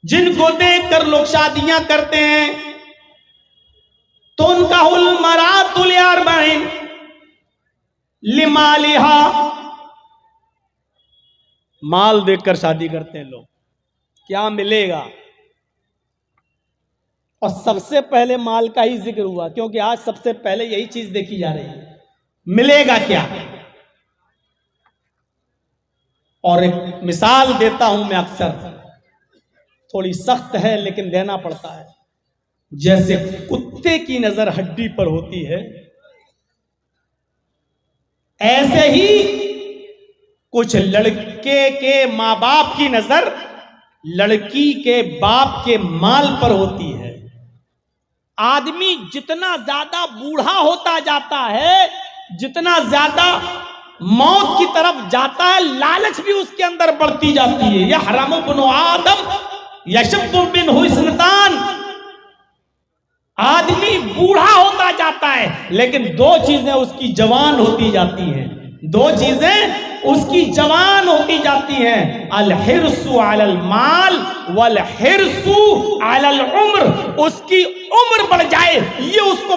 जिनको देखकर लोग शादियां करते हैं। तो उनका हुलमरातुल अरबाइन लिमालिहा, माल देखकर शादी करते हैं लोग, क्या मिलेगा। और सबसे पहले माल का ही जिक्र हुआ, क्योंकि आज सबसे पहले यही चीज देखी जा रही है, मिलेगा क्या। और एक मिसाल देता हूं मैं, अक्सर थोड़ी सख्त है लेकिन देना पड़ता है। जैसे कुत्ते की नजर हड्डी पर होती है, ऐसे ही कुछ लड़के के माँ बाप की नजर लड़की के बाप के माल पर होती है। आदमी जितना ज्यादा बूढ़ा होता जाता है, जितना ज्यादा मौत की तरफ जाता है, लालच भी उसके अंदर बढ़ती जाती है। यह हराम बिन आदम यशब्बु बिन हुस्नतान। आदमी बूढ़ा होता जाता है लेकिन 2 चीजें उसकी जवान होती जाती हैं, 2 चीजें उसकी जवान होती जाती हैं। अल हिर्सु अलल माल वल हिर्सु अलल उम्र। उसकी उम्र बढ़ जाए ये उसको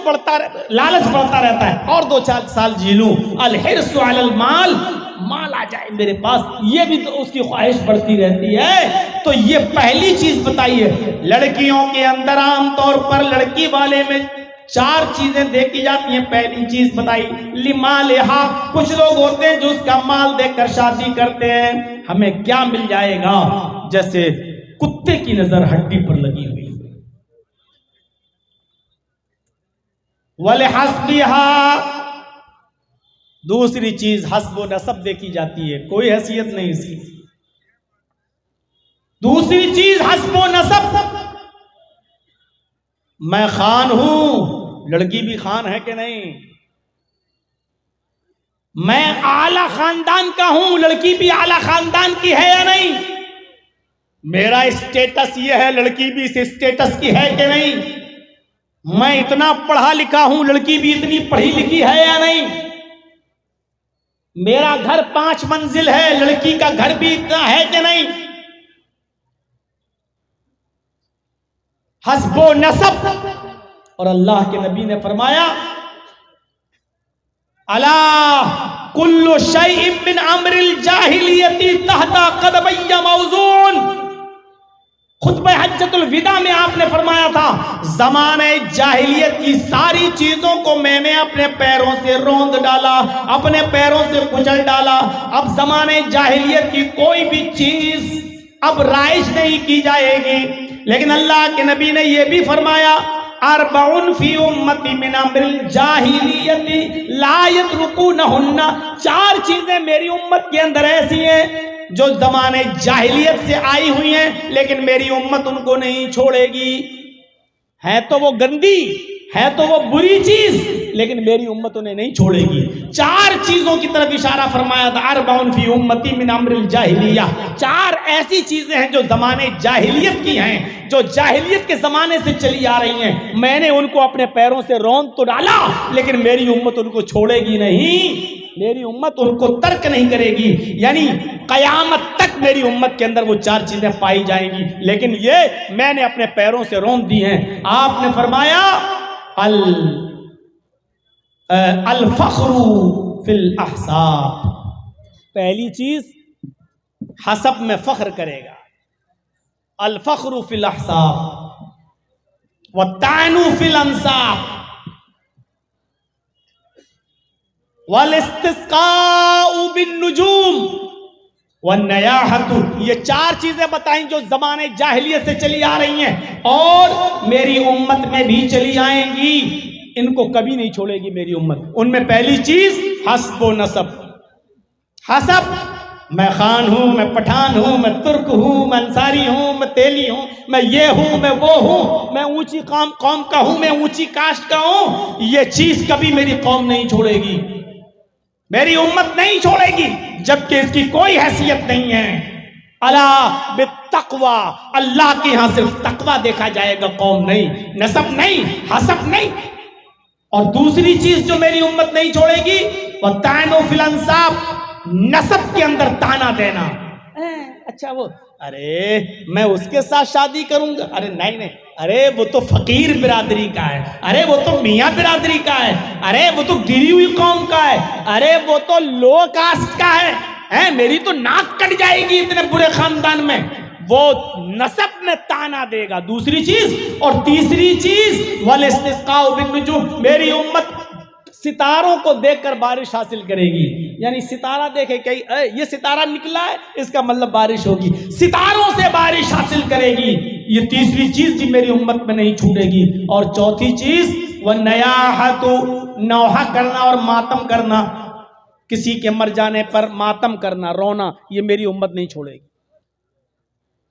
लालच बढ़ता रहता है, और 2-4 साल जी लूं। अल हिर्सु अलल माल, माल आ जाए मेरे पास, ये भी तो उसकी ख्वाहिश बढ़ती रहती है। तो ये पहली चीज बताइए। लड़कियों के अंदर आमतौर पर लड़की वाले में 4 चीजें देखी जाती हैं। पहली चीज बताई लिमालिहा। कुछ लोग होते हैं जो उसका माल देखकर शादी करते हैं, हमें क्या मिल जाएगा, जैसे कुत्ते की नजर हड्डी पर लगी हुई। वलिहस्बिहा, दूसरी चीज हस्ब व नसब देखी जाती है, कोई हैसियत नहीं इसकी। दूसरी चीज हस्ब व नसब, मैं खान हूं, लड़की भी खान है कि नहीं। मैं आला खानदान का हूं, लड़की भी आला खानदान की है या नहीं। मेरा स्टेटस ये है, लड़की भी इस स्टेटस की है कि नहीं। मैं इतना पढ़ा लिखा हूं, लड़की भी इतनी पढ़ी लिखी है या नहीं। मेरा घर 5 मंजिल है, लड़की का घर भी इतना है कि नहीं? हस्बो नसब। और अल्लाह के नबी ने फरमाया, अला कुल्लु शैइन मिन अम्रिल जाहिलियती तहता कदमैया मौजून। खुतबा हज्जतुल विदा में आपने फरमाया था, जमाने जाहिलियत की सारी चीजों को मैंने अपने पैरों से रौंद डाला, अपने पैरों से कुचल डाला। अब जमाने जाहिलियत की कोई भी चीज अब राइज नहीं की जाएगी। लेकिन अल्लाह के नबी ने यह भी फरमाया, अरबउन फी उम्मती मिन अम्रिल जाहिलियती ला यतरुकुनहुन्ना। 4 चीजें मेरी उम्मत के अंदर ऐसी हैं जो जमाने जाहिलियत से आई हुई हैं, लेकिन मेरी उम्मत उनको नहीं छोड़ेगी। है तो वो गंदी, है तो वो बुरी चीज, लेकिन मेरी उम्मत उन्हें नहीं छोड़ेगी। 4 चीजों की तरफ इशारा फरमाया था, अरबउन फी उम्मती मिन अम्रिल जाहिलिया। 4 ऐसी चीजें हैं जो जमाने जाहिलियत की हैं, जो जाहिलियत के जमाने से चली आ रही हैं। मैंने उनको अपने पैरों से रौंद तो डाला, लेकिन मेरी उम्मत उनको छोड़ेगी नहीं, मेरी उम्मत उनको तर्क नहीं करेगी। यानी कयामत तक मेरी उम्मत के अंदर वो 4 चीजें पाई जाएंगी, लेकिन ये मैंने अपने पैरों से रौंद दी हैं। आपने फरमाया, अल फख्रु फिल अहसाब। पहली चीज हसब में फख्र करेगा, अल फख्रु फिल अहसाब व तानु फिल अंसाब वल इस्तिस्काउ बिन नुजूम व नयाहतु। ये 4 चीजें बताई जो जमाने जाहिलियत से चली आ रही हैं और मेरी उम्मत में भी चली आएंगी। इनको कभी नहीं छोड़ेगी मेरी उम्मत। उनमें पहली चीज हस्ब व नसब। हसब, मैं खान हूं, मैं पठान हूं, मैं तुर्क हूं, मैं अंसारी हूं, मैं तेली हूं, मैं ये हूं, मैं वो हूं, मैं ऊंची कौम का हूं, मैं ऊंची कास्ट का हूं। ये चीज कभी मेरी कौम नहीं छोड़ेगी, मेरी उम्मत नहीं छोड़ेगी, जबकि इसकी कोई हैसियत नहीं है। अला बित्तक़वा, अल्लाह के यहां सिर्फ तकवा देखा जाएगा, कौम नहीं, नसब नहीं, हसब नहीं। और दूसरी चीज जो मेरी उम्मत नहीं छोड़ेगी, वह तानो फिल अंसाब, नसब के अंदर ताना देना। अच्छा वो, अरे मैं उसके साथ शादी करूंगा, अरे नहीं नहीं, अरे वो तो फकीर बिरादरी का है, अरे वो तो मियाँ बिरादरी का है, अरे वो तो गिरी हुई कौम का है, अरे वो तो लो कास्ट का है, मेरी तो नाक कट जाएगी इतने बुरे खानदान में। वो नसब में ताना देगा, दूसरी चीज। और तीसरी चीज वल इस्तिस्काउ बिन नुजूम, मेरी उम्मत सितारों को देखकर बारिश हासिल करेगी। यानी सितारा देखे, कहीं ये सितारा निकला है, इसका मतलब बारिश होगी, सितारों से बारिश हासिल करेगी। ये तीसरी चीज भी मेरी उम्मत में नहीं छूटेगी। और चौथी चीज वह नयाहतु, नौहा करना और मातम करना, किसी के मर जाने पर मातम करना, रोना, ये मेरी उम्मत नहीं छोड़ेगी।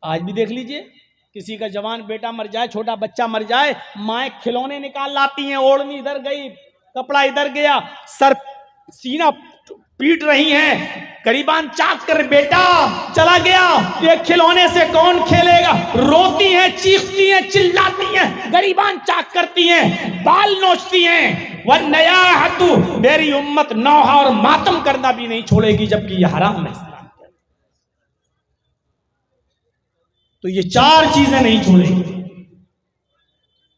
आज भी देख लीजिए, किसी का जवान बेटा मर जाए, छोटा बच्चा मर जाए, माए खिलौने निकाल लाती हैं, ओढ़नी इधर गई, कपड़ा इधर गया, सर सीना पीट रही हैं, करीबान चाक कर बेटा चला गया, ये खिलौने से कौन खेलेगा। रोती हैं, चीखती हैं, चिल्लाती हैं, गरीबान चाक करती हैं, बाल नोचती हैं। वह नयाहतु, मेरी उम्मत नौहा और मातम करना भी नहीं छोड़ेगी, जबकि यह हराम है। तो ये 4 चीजें नहीं छोड़ेगी।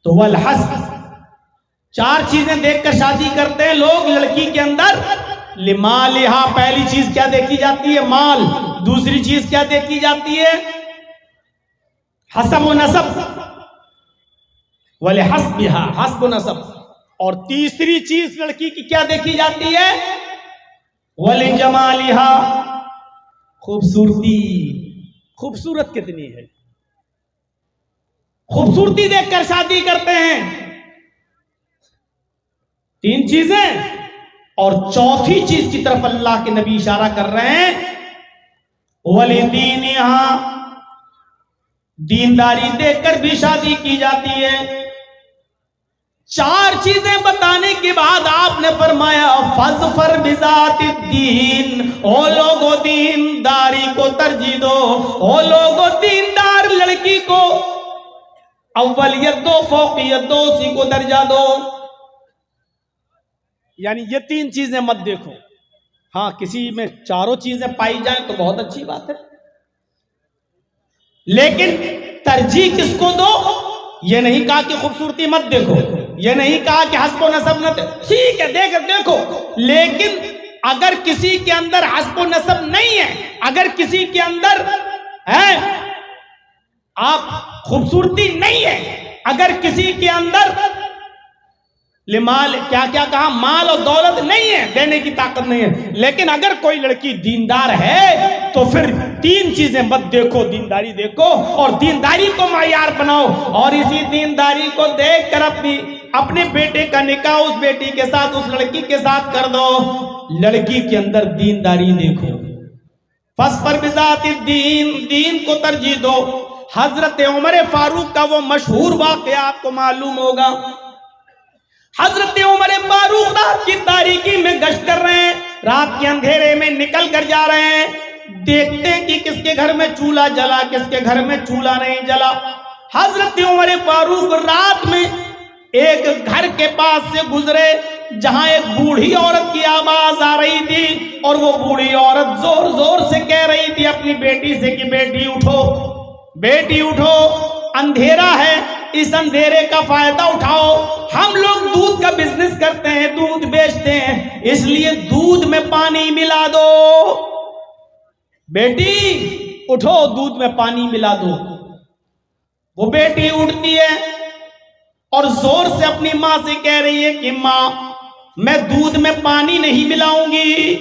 तो वल हस्ब, 4 चीजें देखकर शादी करते हैं लोग लड़की के अंदर। लिमालिहा, पहली चीज क्या देखी जाती है, माल। दूसरी चीज क्या देखी जाती है, हसब व नसब, वले हस्बिहा, हस्ब व नसब। और तीसरी चीज लड़की की क्या देखी जाती है, वले जमालिहा, खूबसूरती। खूबसूरत कितनी है, खूबसूरती देखकर शादी करते हैं। 3 चीजें। और चौथी चीज की तरफ अल्लाह के नबी इशारा कर रहे हैं, वलिदीनिहा, दीनदारी देखकर भी शादी की जाती है। 4 चीजें बताने के बाद आपने फरमाया, फज़फर बिज़ातिद्दीन, ओ लोगो दीनदारी को तरजीह दो, ओ लोगो दीनदार लड़की को अव्वलियत दो, फौकियत दो, उसी को दर्जा दो। यानी ये 3 चीजें मत देखो, हाँ, किसी में चारों चीजें पाई जाएं तो बहुत अच्छी बात है, लेकिन तरजीह किसको दो? ये नहीं कहा कि खूबसूरती मत देखो, ये नहीं कहा कि हस्बो नसब न ठीक है देखो, लेकिन अगर किसी के अंदर हस्बो नसब नहीं है, अगर किसी के अंदर है आप खूबसूरती नहीं है, अगर किसी के अंदर लिमाल क्या क्या कहा, माल और दौलत नहीं है, देने की ताकत नहीं है, लेकिन अगर कोई लड़की दीनदार है तो फिर तीन चीजें मत देखो, दीनदारी देखो और दीनदारी को मायार बनाओ, और इसी दीनदारी को देखकर अपने बेटे का निकाह उस बेटी के साथ, उस लड़की के साथ कर दो। लड़की के अंदर दीनदारी देखो, फस्पर बिजाति दीन, दीन को तरजीह दो। हजरत उमर फारूक का वो मशहूर वाकया आपको मालूम होगा। हजरत उमर फारूक रात की तारीकी में गश्त कर रहे हैं, रात के अंधेरे में निकल कर जा रहे हैं, देखते हैं कि किसके घर में चूल्हा जला, किसके घर में चूल्हा नहीं जला। हजरत उमर फारूक रात में एक घर के पास से गुजरे जहां एक बूढ़ी औरत की आवाज आ रही थी, और वो बूढ़ी औरत जोर जोर से कह रही थी अपनी बेटी से कि बेटी उठो, बेटी उठो, अंधेरा है, इस अंधेरे का फायदा उठाओ। हम लोग दूध का बिजनेस करते हैं, दूध बेचते हैं, इसलिए दूध में पानी मिला दो, बेटी उठो, दूध में पानी मिला दो। वो बेटी उठती है और जोर से अपनी मां से कह रही है कि मां, मैं दूध में पानी नहीं मिलाऊंगी।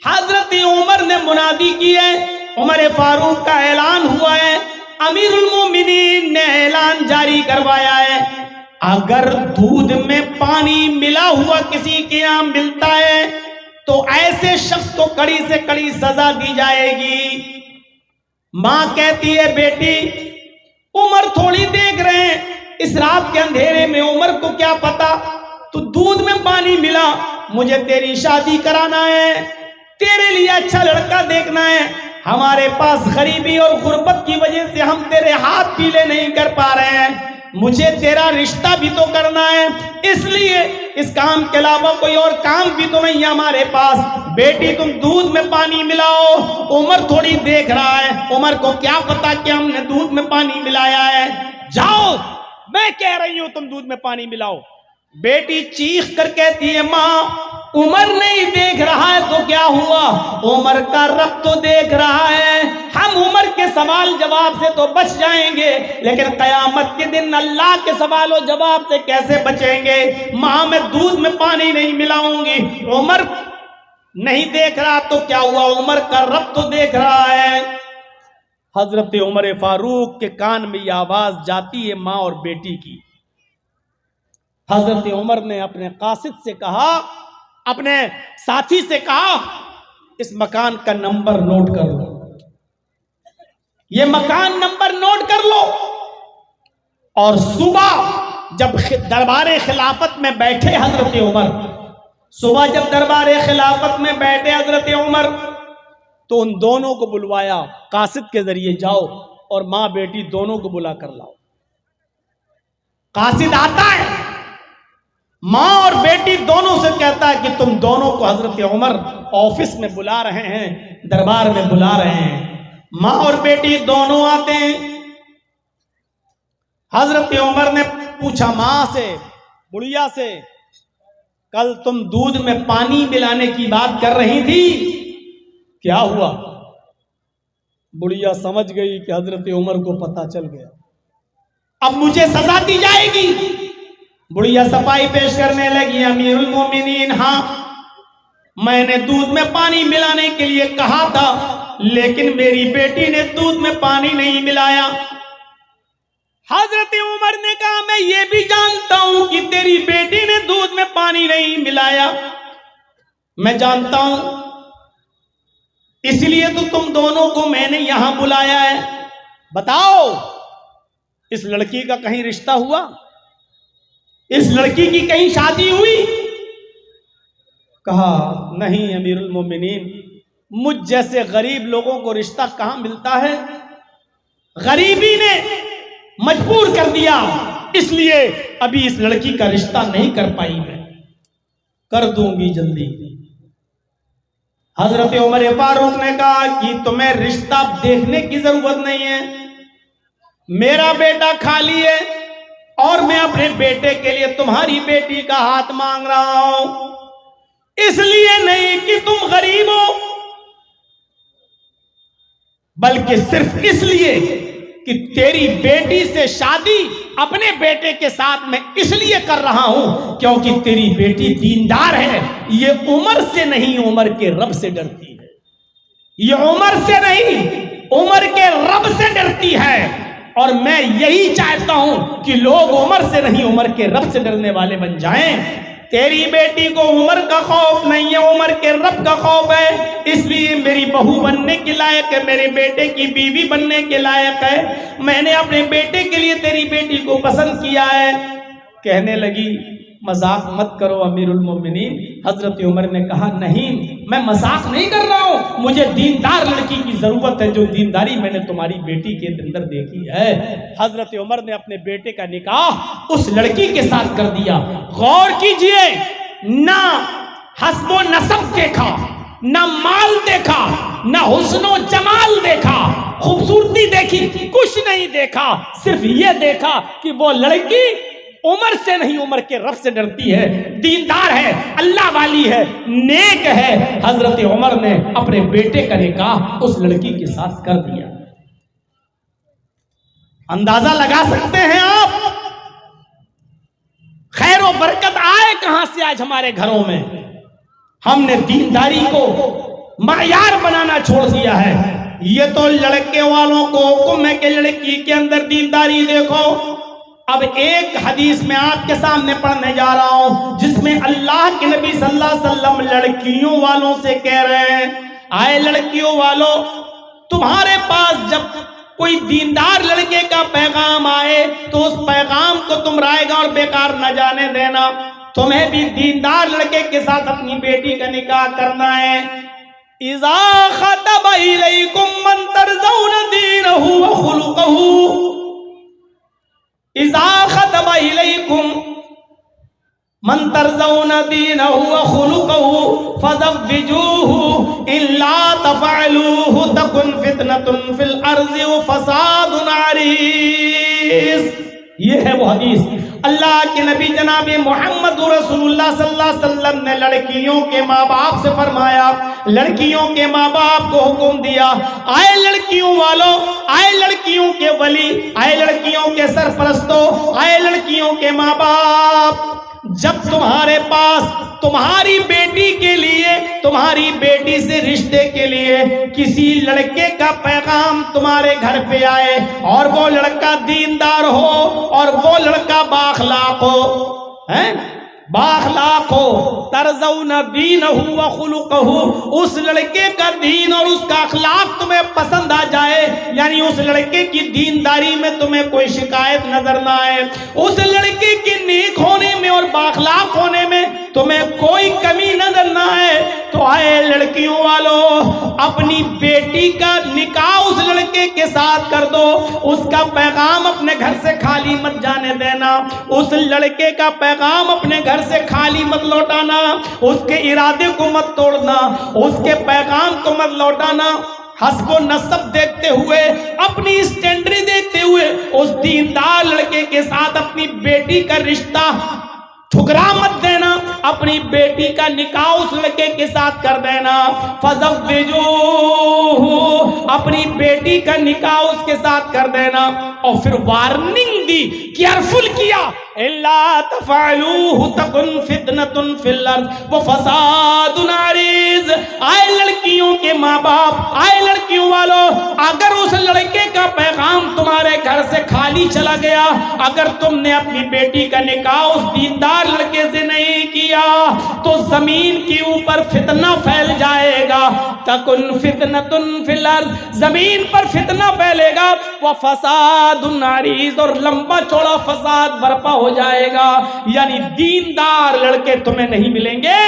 हजरत उमर ने मुनादी की है, उमर फारूक का ऐलान हुआ है, अमीरुल मोमिनीन ने ऐलान जारी करवाया है, अगर दूध में पानी मिला हुआ किसी के यहां मिलता है तो ऐसे शख्स को कड़ी से कड़ी सजा दी जाएगी। मां कहती है बेटी, उमर थोड़ी देख रहे हैं, इस रात के अंधेरे में उमर को क्या पता, तो दूध में पानी मिला, मुझे तेरी शादी कराना है, तेरे लिए अच्छा लड़का देखना है, हमारे पास गरीबी और गुर्बत की वजह से हम तेरे हाथ पीले नहीं कर पा रहे हैं, मुझे तेरा रिश्ता भी तो करना है, इसलिए इस काम के अलावा कोई और काम भी तो नहीं है हमारे पास, बेटी तुम दूध में पानी मिलाओ। उमर थोड़ी देख रहा है, उमर को क्या पता कि हमने दूध में पानी मिलाया है, जाओ, मैं कह रही हूं तुम दूध में पानी मिलाओ। बेटी चीख कर कहती है, मां उमर नहीं देख रहा है तो क्या हुआ, उमर का रब तो देख रहा है, हम उमर के सवाल जवाब से तो बच जाएंगे, लेकिन कयामत के दिन अल्लाह के सवाल और जवाब से कैसे बचेंगे। मां मैं दूध में पानी नहीं मिलाऊंगी, उमर नहीं देख रहा तो क्या हुआ, उमर का रब तो देख रहा है। हजरत उमर फारूक के कान में यह आवाज जाती है मां और बेटी की। हजरत उमर ने अपने कासिद से कहा, अपने साथी से कहा, इस मकान का नंबर नोट कर लो, ये मकान नंबर नोट कर लो, और सुबह जब दरबारे खिलाफत में बैठे हजरत उमर, सुबह जब दरबारे खिलाफत में बैठे हजरत उमर, तो उन दोनों को बुलवाया, कासिद के जरिए जाओ और मां बेटी दोनों को बुला कर लाओ। कासिद आता है, मां और बेटी दोनों से कहता है कि तुम दोनों को हजरत उमर ऑफिस में बुला रहे हैं, दरबार में बुला रहे हैं। मां और बेटी दोनों आते हैं। हजरत उमर ने पूछा मां से, बुढ़िया से, कल तुम दूध में पानी मिलाने की बात कर रही थी, क्या हुआ? बुढ़िया समझ गई कि हजरत उमर को पता चल गया, अब मुझे सजा दी जाएगी। बुढ़िया सफाई पेश करने लगी, अमीरुल मोमिनीन, हाँ मैंने दूध में पानी मिलाने के लिए कहा था, लेकिन मेरी बेटी ने दूध में पानी नहीं मिलाया। हजरत उमर ने कहा, मैं ये भी जानता हूं कि तेरी बेटी ने दूध में पानी नहीं मिलाया, मैं जानता हूं, इसलिए तो तुम दोनों को मैंने यहां बुलाया है। बताओ, इस लड़की का कहीं रिश्ता हुआ? इस लड़की की कहीं शादी हुई? कहा, नहीं अमीरुल मोमिनीन, मुझ जैसे गरीब लोगों को रिश्ता कहां मिलता है, गरीबी ने मजबूर कर दिया, इसलिए अभी इस लड़की का रिश्ता नहीं कर पाई, मैं कर दूंगी जल्दी। हजरत उमर फारूक ने कहा कि तुम्हें रिश्ता देखने की जरूरत नहीं है, मेरा बेटा खाली है और मैं अपने बेटे के लिए तुम्हारी बेटी का हाथ मांग रहा हूं, इसलिए नहीं कि तुम गरीब हो, बल्कि सिर्फ इसलिए कि तेरी बेटी से शादी अपने बेटे के साथ मैं इसलिए कर रहा हूं क्योंकि तेरी बेटी दीनदार है। ये उम्र से नहीं, उम्र के रब से डरती है। ये उम्र से नहीं, उम्र के रब से डरती है। और मैं यही चाहता हूं कि लोग उम्र से नहीं, उम्र के रब से डरने वाले बन जाएं। तेरी बेटी को उम्र का खौफ नहीं है, उम्र के रब का खौफ है, इसलिए मेरी बहू बनने के लायक है, मेरे बेटे की बीवी बनने के लायक है। मैंने अपने बेटे के लिए तेरी बेटी को पसंद किया है। कहने लगी मजाक मत करो अमीरुल मोमिनीन। हजरत उमर ने कहा नहीं, मैं मजाक नहीं कर रहा हूं, मुझे दीनदार लड़की की जरूरत है, जो दीनदारी मैंने तुम्हारी बेटी के अंदर देखी है। हजरत उमर ने अपने बेटे का निकाह उस लड़की के साथ कर दिया। गौर कीजिए, ना हस्बो नसब देखा, ना माल देखा, ना हुस्नो जमाल देखा, खूबसूरती देखी, कुछ नहीं देखा, सिर्फ ये देखा कि वो लड़की उम्र से नहीं, उम्र के रब से डरती है, दीनदार है, अल्लाह वाली है, नेक है। हजरत उमर ने अपने बेटे का निकाह उस लड़की के साथ कर दिया। अंदाजा लगा सकते हैं आप खैर और बरकत आए कहां से आज हमारे घरों में। हमने दीनदारी को मायार बनाना छोड़ दिया है। ये तो लड़के वालों को हुक्म है कि लड़की के अंदर दीनदारी देखो। अब एक हदीस में आपके सामने पढ़ने जा रहा हूं जिसमें अल्लाह के नबी सल्लल्लाहु अलैहि वसल्लम लड़कियों वालों से कह रहे हैं, आए लड़कियों वालों, तुम्हारे पास जब कोई दीनदार लड़के का पैगाम आए तो उस पैगाम को तुम रायगा और बेकार न जाने देना। तुम्हें भी दीनदार लड़के के साथ अपनी बेटी का निकाह करना है। इज़ा खतब इलैकुम मन तरज़ौना दीनहु व खुलुकहु, इज़ा खतब इलैकुम मन तरज़ौना दीनहु व खुलुकहु फज़व्विजूहु इल्ला तफ़अलूहु तकुन फितनतुन फिल अर्ज़ि व फ़सादुन अरीज़। ये है वो हदीस। अल्लाह के नबी जनाब मोहम्मद रसूलुल्लाह सल्लल्लाहु अलैहि वसल्लम ने लड़कियों के माँ बाप से फरमाया, लड़कियों के माँ बाप को हुक्म दिया, आए लड़कियों वालों, आए लड़कियों के वली, आए लड़कियों के सरपरस्तों, आए लड़कियों के माँ बाप, जब तुम्हारे पास तुम्हारी बेटी के लिए, तुम्हारी बेटी से रिश्ते के लिए किसी लड़के का पैगाम तुम्हारे घर पे आए और वो लड़का दीनदार हो और वो लड़का बाखलाक हो, हैं, बाखलाक हो, तरज़ौना दीनहु व खुलुकहु, उस लड़के का दीन और उसका अखलाक तुम्हें पसंद आ जाए, यानी उस लड़के की दीनदारी में तुम्हें कोई शिकायत नजर ना आए, उस लड़के के नेक होने में और बाखलाक होने में तुम्हें कोई कमी नजर ना आए, तो आए लड़कियों वालों, अपनी बेटी का निकाह उस लड़के के साथ कर दो। उसका पैगाम अपने घर से खाली मत जाने देना, उस लड़के का पैगाम अपने घर से खाली मत लौटाना, उसके इरादे को मत तोड़ना, उसके पैगाम को मत लौटाना। हस्बो नसब देखते हुए, अपनी स्टैंडर्ड देखते हुए उस दीनदार लड़के के साथ अपनी बेटी का रिश्ता ठुकरा मत देना, अपनी बेटी का निकाह उस लड़के के साथ कर देना। फज़व्विजूहु, अपनी बेटी का निकाह उसके साथ कर देना। और फिर वार्निंग दी, केयरफुल किया, इल्ला तफ़अलूहु तकुन फितनतुन फिल अर्ज़ व फ़सादुन अरीज़। आए लड़कियों के माँ बाप, आए लड़कियों वालों, अगर उस लड़के का पैगाम तुम्हारे घर से खाली चला गया, अगर तुमने अपनी बेटी का निकाह उस दीनदार लड़के से नहीं किया, तो जमीन के ऊपर फितना फैल जाएगा। तकुन फितनतुन फिल अर्ज़, जमीन पर फितना फैलेगा, व फ़सादुन अरीज़, और लंबा चौड़ा फसाद बर्पा हो जाएगा। यानी दीनदार लड़के तुम्हें नहीं मिलेंगे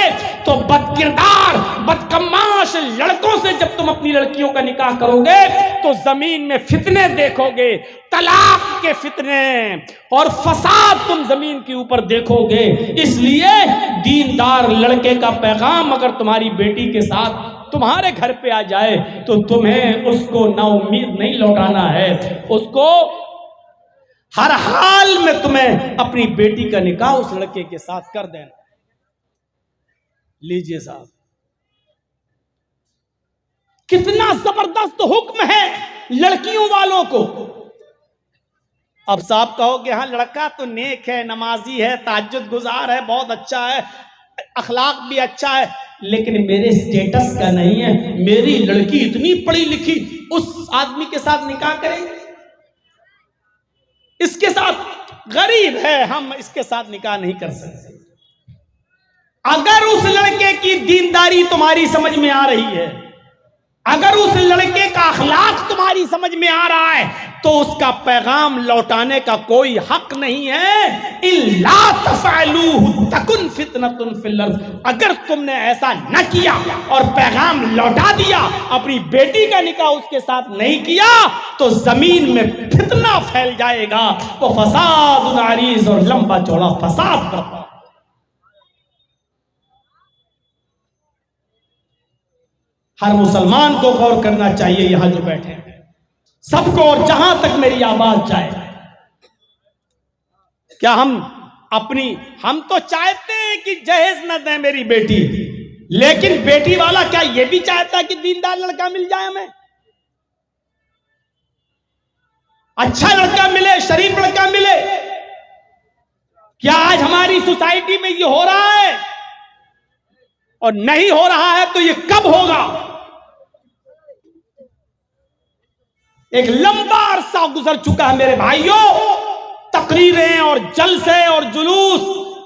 तो बदकिरदार बदकमाश लड़कों से जब तुम अपनी लड़कियों का निकाह करोगे तो जमीन में फितने देखोगे, तलाक के फितने और फसाद तुम जमीन के ऊपर देखोगे। इसलिए दीनदार लड़के का पैगाम अगर तुम्हारी बेटी के साथ तुम्हारे घर पे आ जाए तो तुम्हें उसको नाउम्मीद नहीं लौटाना है, उसको हर हाल में तुम्हें अपनी बेटी का निकाह उस लड़के के साथ कर देना। लीजिए साहब, कितना जबरदस्त हुक्म है लड़कियों वालों को। अब साहब कहो कि हाँ लड़का तो नेक है, नमाजी है, ताज्जुद गुजार है, बहुत अच्छा है, अखलाक भी अच्छा है, लेकिन मेरे स्टेटस का नहीं है। मेरी लड़की इतनी पढ़ी लिखी, उस आदमी के साथ निकाह करेंगे? इसके साथ गरीब है, हम इसके साथ निकाह नहीं कर सकते। अगर उस लड़के की दीनदारी तुम्हारी समझ में आ रही है, अगर उस लड़के का अखलाक तुम्हारी समझ में आ रहा है, तो उसका पैगाम लौटाने का कोई हक नहीं है। इल्ला तफअलूहु तकुन फितनतुन फिल अर्ज़। अगर तुमने ऐसा न किया और पैगाम लौटा दिया, अपनी बेटी का निकाह उसके साथ नहीं किया, तो जमीन में फितना फैल जाएगा। वो फसाद अरीज़, और लंबा चौड़ा फसाद करता। हर मुसलमान को गौर करना चाहिए, यहां जो बैठे हैं सबको, और जहां तक मेरी आवाज जाए, क्या हम तो चाहते हैं कि जहेज न दे मेरी बेटी, लेकिन बेटी वाला क्या ये भी चाहता है कि दीनदार लड़का मिल जाए, हमें अच्छा लड़का मिले, शरीफ लड़का मिले? क्या आज हमारी सोसाइटी में ये हो रहा है? और नहीं हो रहा है तो ये कब होगा? एक लंबा अरसा गुजर चुका है मेरे भाइयों, तकरीरें और जलसे और जुलूस,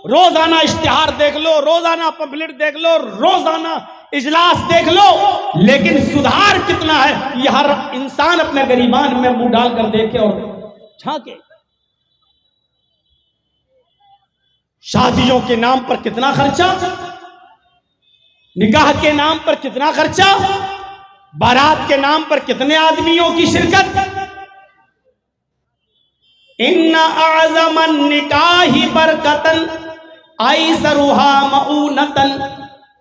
रोजाना इश्तिहार देख लो, रोजाना पम्फलेट देख लो, रोजाना इजलास देख लो, लेकिन सुधार कितना है ये हर इंसान अपने गरीबान में मुंह डालकर देखे और झांके। शादियों के नाम पर कितना खर्चा, निकाह के नाम पर कितना खर्चा, बारात के नाम पर कितने आदमियों की शिरकत। इन्ना आज़मन निकाही बरकतन आइसरुहा मऊनतन।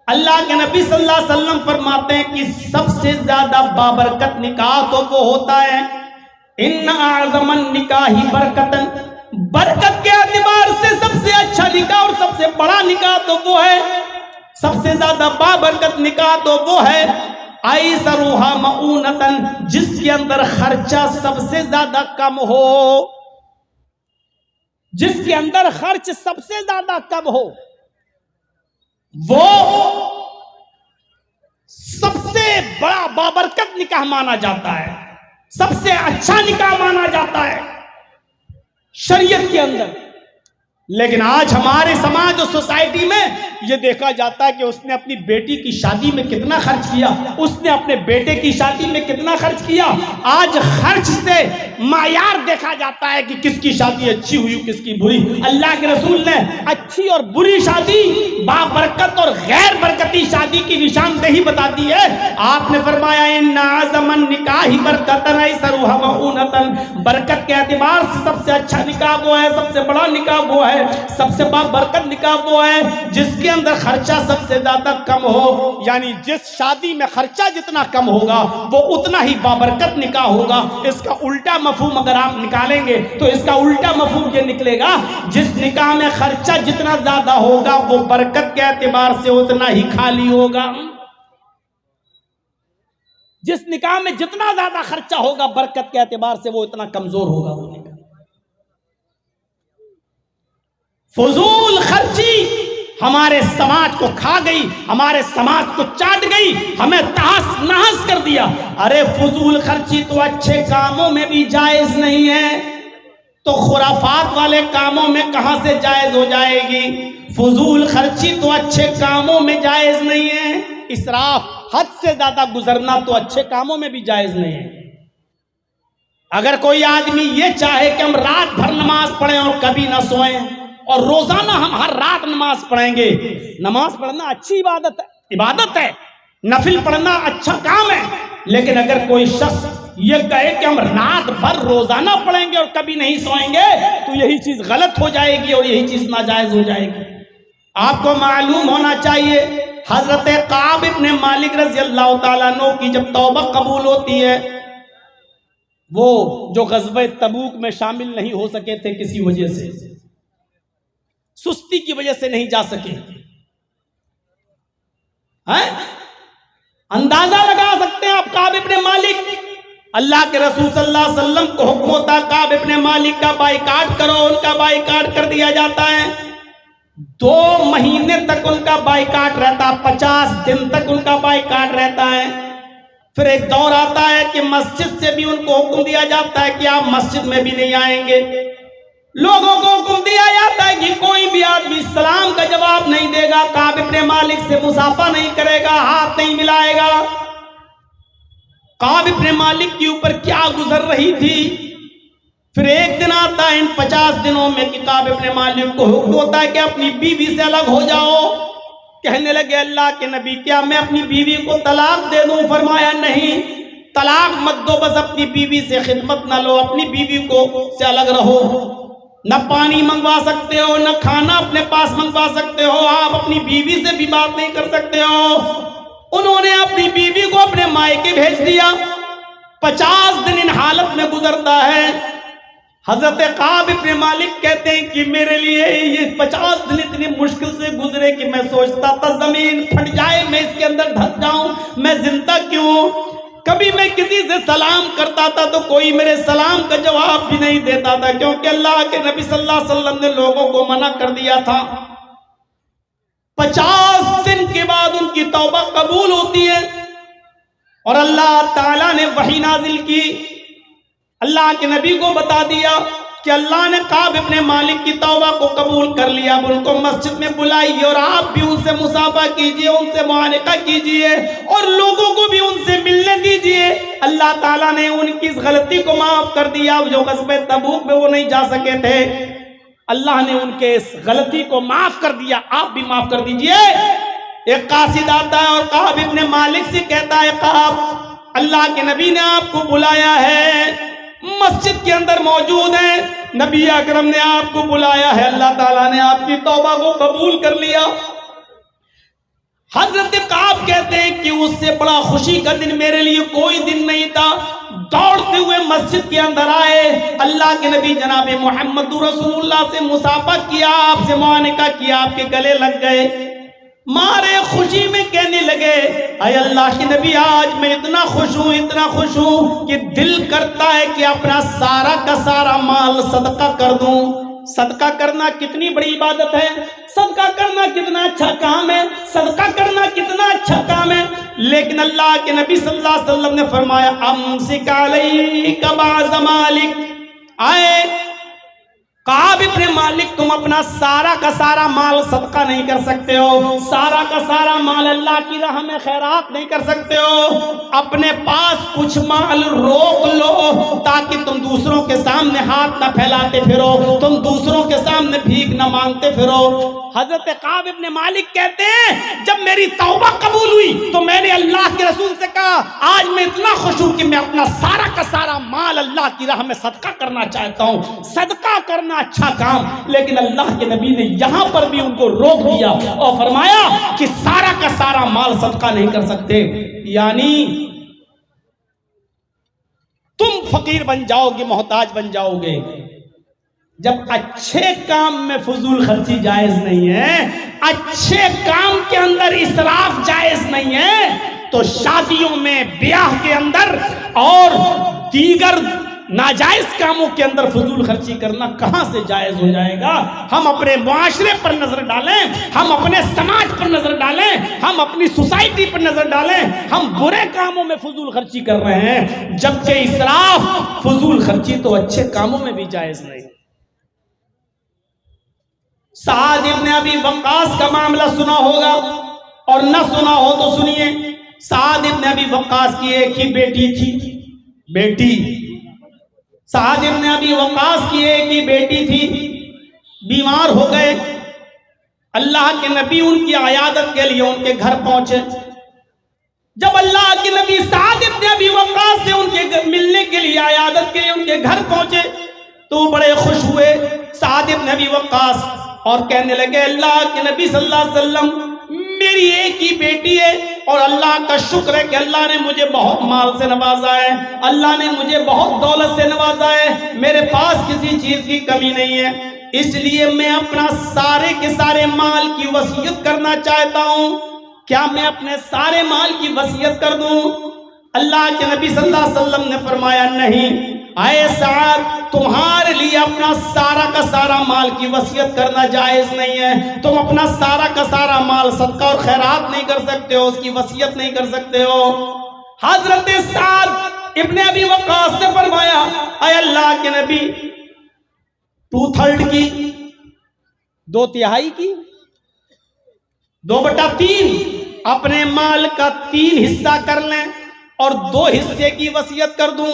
अल्लाह के नबी सल्लल्लाहु अलैहि वसल्लम फरमाते हैं कि सबसे ज्यादा बाबरकत निकाह तो वो होता है, इन्ना आज़मन निकाही बरकतन, बरकत के एतबार से सबसे अच्छा निकाह और सबसे बड़ा निकाह तो वो है, सबसे ज्यादा बाबरकत निकाह तो वो है आइसरुहा मऊनतन, जिसके अंदर खर्चा सबसे ज्यादा कम हो, जिसके अंदर खर्च सबसे ज्यादा कम हो, वो सबसे बड़ा बाबरकत निकाह माना जाता है, सबसे अच्छा निकाह माना जाता है शरीयत के अंदर। लेकिन आज हमारे समाज और सोसाइटी में ये देखा जाता है कि उसने अपनी बेटी की शादी में कितना खर्च किया, उसने अपने बेटे की शादी में कितना खर्च किया। आज खर्च से मायार देखा जाता है कि किसकी शादी अच्छी हुई, किसकी बुरी। अल्लाह के रसूल ने अच्छी और बुरी शादी, बाबरकत और गैर बरकती शादी की निशानदेही बता दी है। आपने फरमाया इन्ना आज़मन निकाही बरकतन ऐसरुहा मऊनतन, बरकत के एतबार से सबसे अच्छा निकाह वो है, सबसे बड़ा निकाह वो है, सबसे बाबरकत निकाह वो है जिसके अंदर खर्चा सबसे ज्यादा कम हो। यानी जिस शादी में खर्चा जितना कम होगा वो उतना ही बाबरकत निकाह होगा। इसका उल्टा मफहूम अगर आप निकालेंगे तो इसका उल्टा मफहूम ये निकलेगा, जिस निकाह में खर्चा जितना ज्यादा होगा वो बरकत के एतबार से उतना ही खाली होगा। जिस निकाह में जितना ज्यादा खर्चा होगा बरकत के एतबार से वो इतना कमजोर होगा वो निकाह। फजूल खर्ची हमारे समाज को खा गई, हमारे समाज को चाट गई, हमें तहस नहस कर दिया। अरे फजूल खर्ची तो अच्छे कामों में भी जायज नहीं है, तो खुराफात वाले कामों में कहां से जायज हो जाएगी। फजूल खर्ची तो अच्छे कामों में जायज नहीं है, इसराफ हद से ज्यादा गुजरना तो अच्छे कामों में भी जायज नहीं है। अगर कोई आदमी ये चाहे कि हम रात भर नमाज पढ़ें और कभी ना सोएं और रोजाना हम हर रात नमाज पढ़ेंगे, नमाज पढ़ना अच्छी इबादत है, नफिल पढ़ना अच्छा काम है, लेकिन अगर कोई शख्स ये कहे कि हम रात भर रोजाना पढ़ेंगे और कभी नहीं सोएंगे तो यही चीज गलत हो जाएगी और यही चीज नाजायज हो जाएगी। आपको मालूम होना चाहिए हजरत काब इब्ने मालिक रज़ी अल्लाह ताला अन्हु की जब तौबा कबूल होती है, वो जो ग़ज़वे तबूक में शामिल नहीं हो सके थे किसी वजह से, सुस्ती की वजह से नहीं जा सके, हैं? अंदाजा लगा सकते हैं आप काब इब्ने मालिक, अल्लाह के रसूल सल्लल्लाहु अलैहि वसल्लम को हुक्म होता काब इब्ने मालिक का बाइकाट करो, उनका बाइकाट कर दिया जाता है। 2 महीने तक उनका बाइकाट रहता, 50 दिन तक उनका बाइकाट रहता है। फिर एक दौर आता है कि मस्जिद से भी उनको हुक्म दिया जाता है कि आप मस्जिद में भी नहीं आएंगे। लोगों को हुक्म दिया जाता है कि कोई भी आदमी सलाम का जवाब नहीं देगा, काब इब्ने मालिक से मुसाफा नहीं करेगा, हाथ नहीं मिलाएगा। काब इब्ने मालिक के ऊपर क्या गुजर रही थी। फिर एक दिन आता है इन 50 दिनों में कि काब इब्ने मालिक को हुक्म होता है कि अपनी बीवी से अलग हो जाओ। कहने लगे अल्लाह के नबी क्या मैं अपनी बीवी को तलाक दे दूं? फरमाया नहीं, तलाक मत दो, बस अपनी बीवी से खिदमत ना लो, अपनी बीवी को से अलग रहो। न पानी मंगवा सकते हो, न खाना अपने पास मंगवा सकते हो, आप अपनी बीवी से भी बात नहीं कर सकते हो। उन्होंने अपनी बीवी को अपने मायके भेज दिया। 50 दिन इन हालत में गुजरता है। हजरत काब इब्ने मालिक कहते हैं कि मेरे लिए ये 50 दिन इतनी मुश्किल से गुजरे कि मैं सोचता था जमीन फट जाए, मैं इसके अंदर धंस जाऊं, मैं जिंदा क्यों? कभी मैं किसी से सलाम करता था तो कोई मेरे सलाम का जवाब भी नहीं देता था, क्योंकि अल्लाह के नबी सल्लल्लाहु अलैहि वसल्लम ने लोगों को मना कर दिया था। 50 दिन के बाद उनकी तौबा कबूल होती है और अल्लाह ताला ने वही नाजिल की। अल्लाह के नबी को बता दिया कि अल्लाह ने काब इब्ने मालिक की तौबा को कबूल कर लिया। उनको मस्जिद में बुलाइए और आप भी उनसे मुसाफा कीजिए, उनसे मुआनका कीजिए और लोगों को भी उनसे मिलने दीजिए। अल्लाह ताला ने उनकी इस गलती को माफ कर दिया, जो ग़ज़वे तबूक में वो नहीं जा सके थे। अल्लाह ने उनके इस गलती को माफ कर दिया, आप भी माफ कर दीजिए। एक कासिद आता है और काब इब्ने मालिक से कहता है काब अल्लाह के नबी ने आपको बुलाया है, मस्जिद के अंदर मौजूद है, नबी अकरम ने आपको बुलाया है, अल्लाह ताला ने आपकी तौबा को कबूल कर लिया। हजरत काब कहते हैं कि उससे बड़ा खुशी का दिन मेरे लिए कोई दिन नहीं था। दौड़ते हुए मस्जिद के अंदर आए, अल्लाह के नबी जनाब मोहम्मद रसूलुल्लाह से मुसाफा किया, आपसे मुआनका किया, आपके गले लग गए। मारे खुशी में कहने लगे अय अल्लाह के नबी आज मैं इतना खुश हूँ, इतना खुश हूँ कि दिल करता है कि अपना सारा का सारा माल सदका कर दूं। सदका करना कितनी बड़ी इबादत है, सदका करना कितना अच्छा काम है, सदका करना कितना अच्छा काम है। लेकिन अल्लाह के नबी सल्लल्लाहु अलैहि वसल्लम ने फरमाया अम्सिक अलैका बाज़ मालिक, आए काब इब्ने मालिक तुम अपना सारा का सारा माल सदका नहीं कर सकते हो, सारा का सारा माल अल्लाह की राह में खैरात नहीं कर सकते हो। अपने पास कुछ माल रोक लो ताकि तुम दूसरों के सामने हाथ ना फैलाते फिरो, तुम दूसरों के सामने भीख ना मांगते फिरो। हजरत काब इब्ने मालिक कहते हैं जब मेरी तौबा कबूल हुई तो मैंने अल्लाह के रसूल से कहा आज मैं इतना खुश हूं कि मैं अपना सारा का सारा माल अल्लाह की राह में सदका करना चाहता हूं। सदका करना अच्छा काम, लेकिन अल्लाह के नबी ने यहां पर भी उनको रोक दिया और फरमाया कि सारा का सारा माल सदका नहीं कर सकते। यानी तुम फकीर बन जाओगे, मोहताज बन जाओगे। जब अच्छे काम में फजूल खर्ची जायज नहीं है, अच्छे काम के अंदर इसराफ जायज नहीं है, तो शादियों में, ब्याह के अंदर और दीगर नाजायज कामों के अंदर फजूल खर्ची करना कहां से जायज हो जाएगा। हम अपने मुआशरे पर नजर डालें, हम अपने समाज पर नजर डालें, हम अपनी सोसाइटी पर नजर डालें, हम बुरे कामों में फजूल खर्ची कर रहे हैं, जबकि इसराफ फजूल खर्ची तो अच्छे कामों में भी जायज नहीं। साद इब्ने अबी वक्कास का मामला सुना होगा और न सुना हो तो सुनिए। साद इब्ने अबी वक्कास की एक ही बेटी थी, साद इब्ने अबी वक्कास की एक ही बेटी थी, बीमार हो गए। अल्लाह के नबी उनकी आयादत के लिए उनके घर पहुंचे। जब अल्लाह के नबी साद इब्ने अबी वक्कास से उनके मिलने के लिए, आयादत के लिए उनके घर पहुंचे तो बड़े खुश हुए साद इब्ने अबी वक्कास और कहने लगे अल्लाह के नबी सल्लल्लाहु अलैहि वसल्लम मेरी मेरी एक ही बेटी है और अल्लाह का शुक्र है कि अल्लाह ने मुझे बहुत माल से नवाजा है, अल्लाह ने मुझे बहुत दौलत से नवाजा है, मेरे पास किसी चीज की कमी नहीं है, इसलिए मैं अपना सारे के सारे माल की वसीयत करना चाहता हूं। क्या मैं अपने सारे माल की वसीयत कर दूं? अल्लाह के नबी सल्लल्लाहु अलैहि वसल्लम ने फरमाया नहीं, आए साद, तुम्हारे लिए अपना सारा का सारा माल की वसीयत करना जायज नहीं है। तुम अपना सारा का सारा माल सदका और खैरात नहीं कर सकते हो, उसकी वसीयत नहीं कर सकते हो। हजरत साद इब्ने अबी वक्कास ने फरमाया, आए अल्लाह के नबी, 2/3 की, 2/3 की, 2/3 अपने माल का 3 हिस्सा कर लें और 2 हिस्से की वसीयत कर दूं।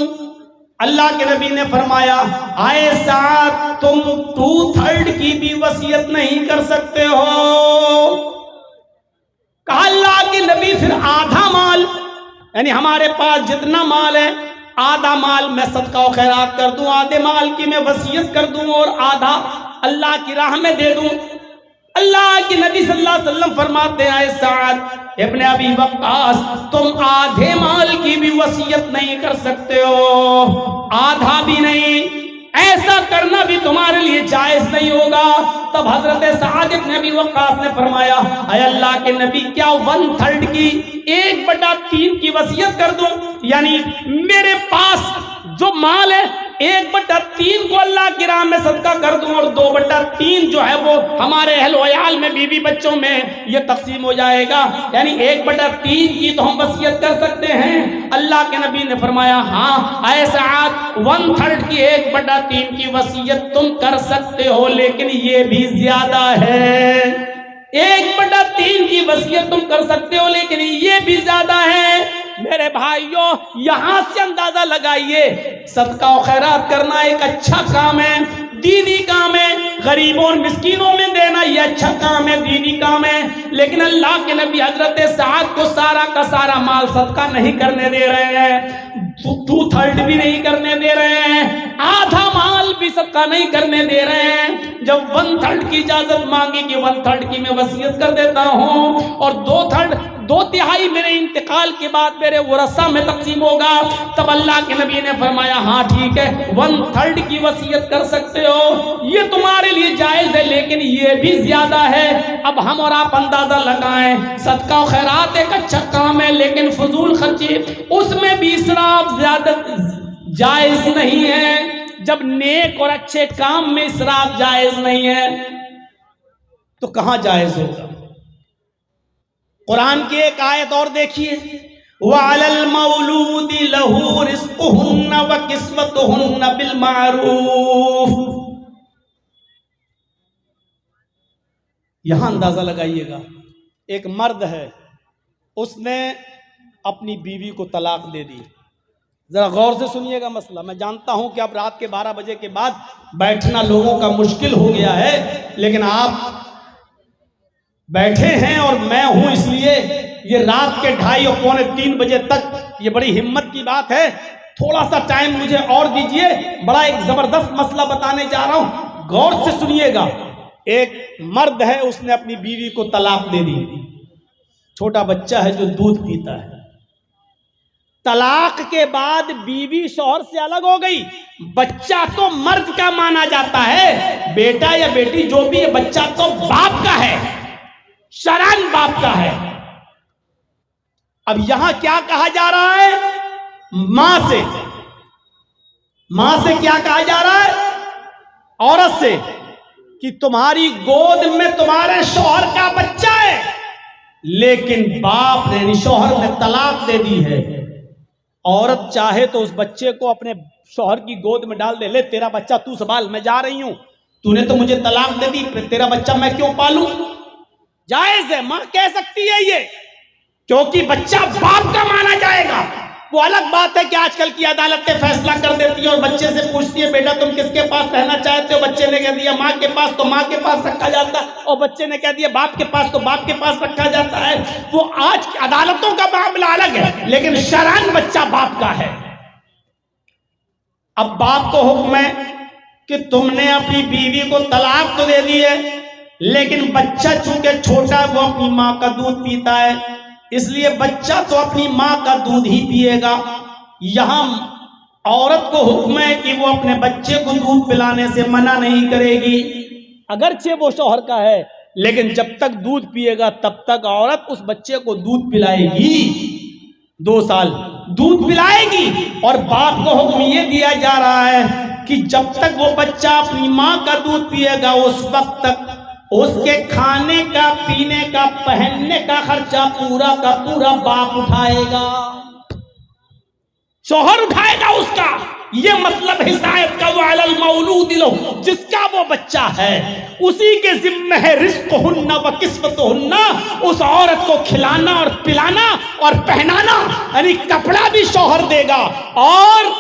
अल्लाह के नबी ने फरमाया, आए साथ, तुम 2/3 की भी वसीयत नहीं कर सकते हो। कहा अल्लाह के नबी, फिर आधा माल, यानी हमारे पास जितना माल है आधा माल मैं सदका और खैरात कर दूं, आधे माल की मैं वसीयत कर दूं और आधा अल्लाह की राह में दे दूं। अल्लाह के नबी सल्लल्लाहु अलैहि वसल्लम फरमाते हैं, साद इब्ने अबी वक्कास, तुम आधे माल की भी वसीयत नहीं कर सकते हो, आधा भी नहीं, ऐसा करना भी तुम्हारे लिए जायज नहीं होगा। तब हजरत साद इब्ने अबी वक्कास ने फरमाया, अय अल्लाह के नबी, क्या 1/3 की, 1/3 की वसीयत कर दूं? यानी मेरे पास जो माल है 1/3 को अल्लाह की राह में सदका कर दूं और 2/3 जो है वो हमारे अहल वयाल में, बीवी बच्चों में ये तकसीम हो जाएगा। यानी 1/3 की तो हम वसीयत कर सकते हैं। अल्लाह के नबी ने फरमाया, हाँ ऐसा 1/3 की, 1/3 की वसीयत तुम कर सकते हो, लेकिन ये भी ज्यादा है। 1/3 की वसीयत तुम कर सकते हो, लेकिन ये भी ज्यादा है। मेरे भाइयों, यहां से अंदाजा लगाइए, सदका और खैरात करना एक अच्छा काम है, दीनी काम है, गरीबों और मिस्कीनों में देना ये अच्छा काम है, दीनी काम है। लेकिन अल्लाह के नबी हजरत साद को सारा का सारा माल सदका नहीं करने दे रहे हैं, 2/3 भी नहीं करने दे रहे हैं, आधा माल भी सदका नहीं करने दे रहे हैं। जब 1/3 की इजाजत मांगी कि 1/3 की मैं वसीयत कर देता हूं और 2/3 मेरे इंतकाल के बाद मेरे वरसा में तकसीम होगा, तब अल्लाह के नबी ने फरमाया, हाँ ठीक है, 1/3 की वसीयत कर सकते हो, ये तुम्हारे लिए जायज है, लेकिन ये भी ज्यादा है। अब हम और आप अंदाजा लगाएं, सदका और खैरात एक अच्छा काम है, लेकिन फजूल खर्ची उसमें भी इसराफ ज्यादा जायज नहीं है। जब नेक और अच्छे काम में इसराफ जायज नहीं है तो कहां जायज होगा? कुरान की एक आयत और देखिए, वअलल मौलूदी लहू रिज़्क़ुहुन्ना व किस्वतुहुन्ना बिल मारूफ। यहां अंदाजा लगाइएगा, एक मर्द है, उसने अपनी बीवी को तलाक दे दी। जरा गौर से सुनिएगा मसला। मैं जानता हूं कि अब रात के 12 बजे के बाद बैठना लोगों का मुश्किल हो गया है, लेकिन आप बैठे हैं और मैं हूं, इसलिए ये रात के 2:30 और 2:45 बजे तक ये बड़ी हिम्मत की बात है। थोड़ा सा टाइम मुझे और दीजिए, बड़ा एक जबरदस्त मसला बताने जा रहा हूं, गौर से सुनिएगा। एक मर्द है, उसने अपनी बीवी को तलाक दे दी, छोटा बच्चा है जो दूध पीता है। तलाक के बाद बीवी शौहर से अलग हो गई, बच्चा तो मर्द का माना जाता है, बेटा या बेटी जो भी है, बच्चा तो बाप का है, शरन बाप का है। अब यहां क्या कहा जा रहा है? मां से क्या कहा जा रहा है? औरत से, कि तुम्हारी गोद में तुम्हारे शौहर का बच्चा है, लेकिन बाप ने, शौहर ने तलाक दे दी है। औरत चाहे तो उस बच्चे को अपने शौहर की गोद में डाल दे, ले तेरा बच्चा तू संभाल, मैं जा रही हूं, तूने तो मुझे तलाक दे दी, तेरा बच्चा मैं क्यों पालूं? जायज है, मां कह सकती है ये, क्योंकि बच्चा बाप का माना जाएगा। वो अलग बात है कि आजकल की अदालतें फैसला कर देती है और बच्चे से पूछती है, बेटा तुम किसके पास रहना चाहते हो? बच्चे ने कह दिया मां के पास, तो मां के पास रखा जाता है, और बच्चे ने कह दिया बाप के पास, तो बाप के पास रखा जाता है। वो आज की अदालतों का मामला अलग है, लेकिन शरअन बच्चा बाप का है। अब बाप को हुक्म है कि तुमने अपनी बीवी को तलाक तो दे दी है, लेकिन बच्चा चूंकि छोटा है वो अपनी माँ का दूध पीता है, इसलिए बच्चा तो अपनी माँ का दूध ही पिएगा। यहां औरत को हुक्म है कि वो अपने बच्चे को दूध पिलाने से मना नहीं करेगी, अगरचे वो शौहर का है, लेकिन जब तक दूध पिएगा तब तक औरत उस बच्चे को दूध पिलाएगी, 2 साल दूध पिलाएगी। और बाप को हुक्म ये दिया जा रहा है कि जब तक वो बच्चा अपनी माँ का दूध पिएगा उस वक्त तक उसके खाने का, पीने का, पहनने का खर्चा पूरा का पूरा बाप उठाएगा, शौहर उठाएगा उसका। ये मतलब हिदायत का वालल मौलूद लो, जिसका वो बच्चा है उसी के जिम्मे है रिज़्क़ुहुन्ना व किस्वतुहुन्ना, उस औरत को खिलाना और पिलाना और पहनाना, यानी कपड़ा भी शौहर देगा और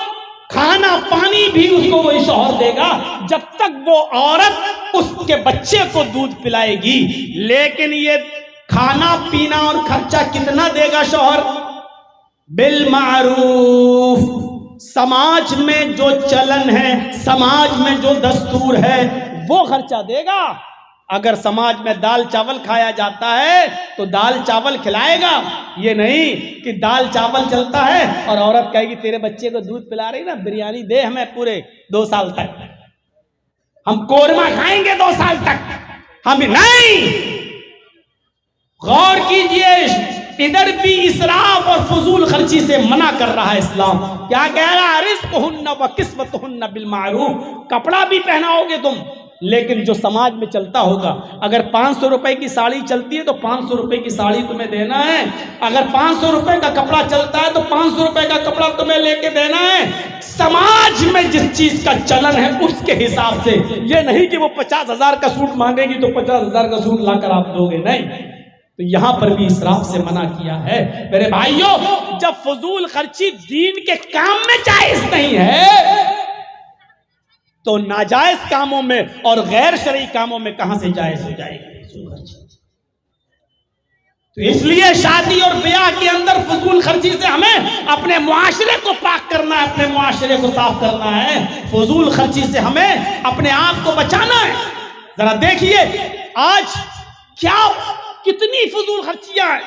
खाना पानी भी उसको वही शौहर देगा जब तक वो औरत उसके बच्चे को दूध पिलाएगी। लेकिन ये खाना पीना और खर्चा कितना देगा शौहर? बिल मारूफ, समाज में जो चलन है, समाज में जो दस्तूर है वो खर्चा देगा। अगर समाज में दाल चावल खाया जाता है तो दाल चावल खिलाएगा, ये नहीं कि दाल चावल चलता है और औरत कहेगी तेरे बच्चे को दूध पिला रही ना, बिरयानी दे हमें पूरे 2 साल तक, हम कोरमा खाएंगे 2 साल तक, हम नहीं। गौर कीजिए, इधर भी इसराफ और फजूल खर्ची से मना कर रहा है इस्लाम। क्या कह रहा है? रिज़्क़ुहुन्ना व किस्वतुहुन्ना बिल मारूफ, कपड़ा भी पहनाओगे तुम, लेकिन जो समाज में चलता होगा। अगर 500 रुपए की साड़ी चलती है तो 500 रुपए की साड़ी तुम्हें देना है, अगर 500 रुपए का कपड़ा चलता है तो 500 रुपए का कपड़ा तुम्हें लेके देना है। समाज में जिस चीज का चलन है उसके हिसाब से, ये नहीं कि वो 50,000 का सूट मांगेगी तो 50,000 का सूट लाकर आप दोगे, नहीं। तो यहां पर भी इसराफ से मना किया है। मेरे भाइयों, जब फजूल खर्ची दीन के काम में जायज नहीं है तो नाजायज कामों में और गैर शरई कामों में कहां से जायज हो जाएगी फजूल खर्ची? तो इसलिए शादी और ब्याह के अंदर फजूल खर्ची से हमें अपने मुआशरे को पाक करना है, अपने मुआशरे को साफ करना है। फजूल खर्ची से हमें अपने आप को बचाना है। जरा देखिए आज क्या कितनी फजूल खर्चियां हैं।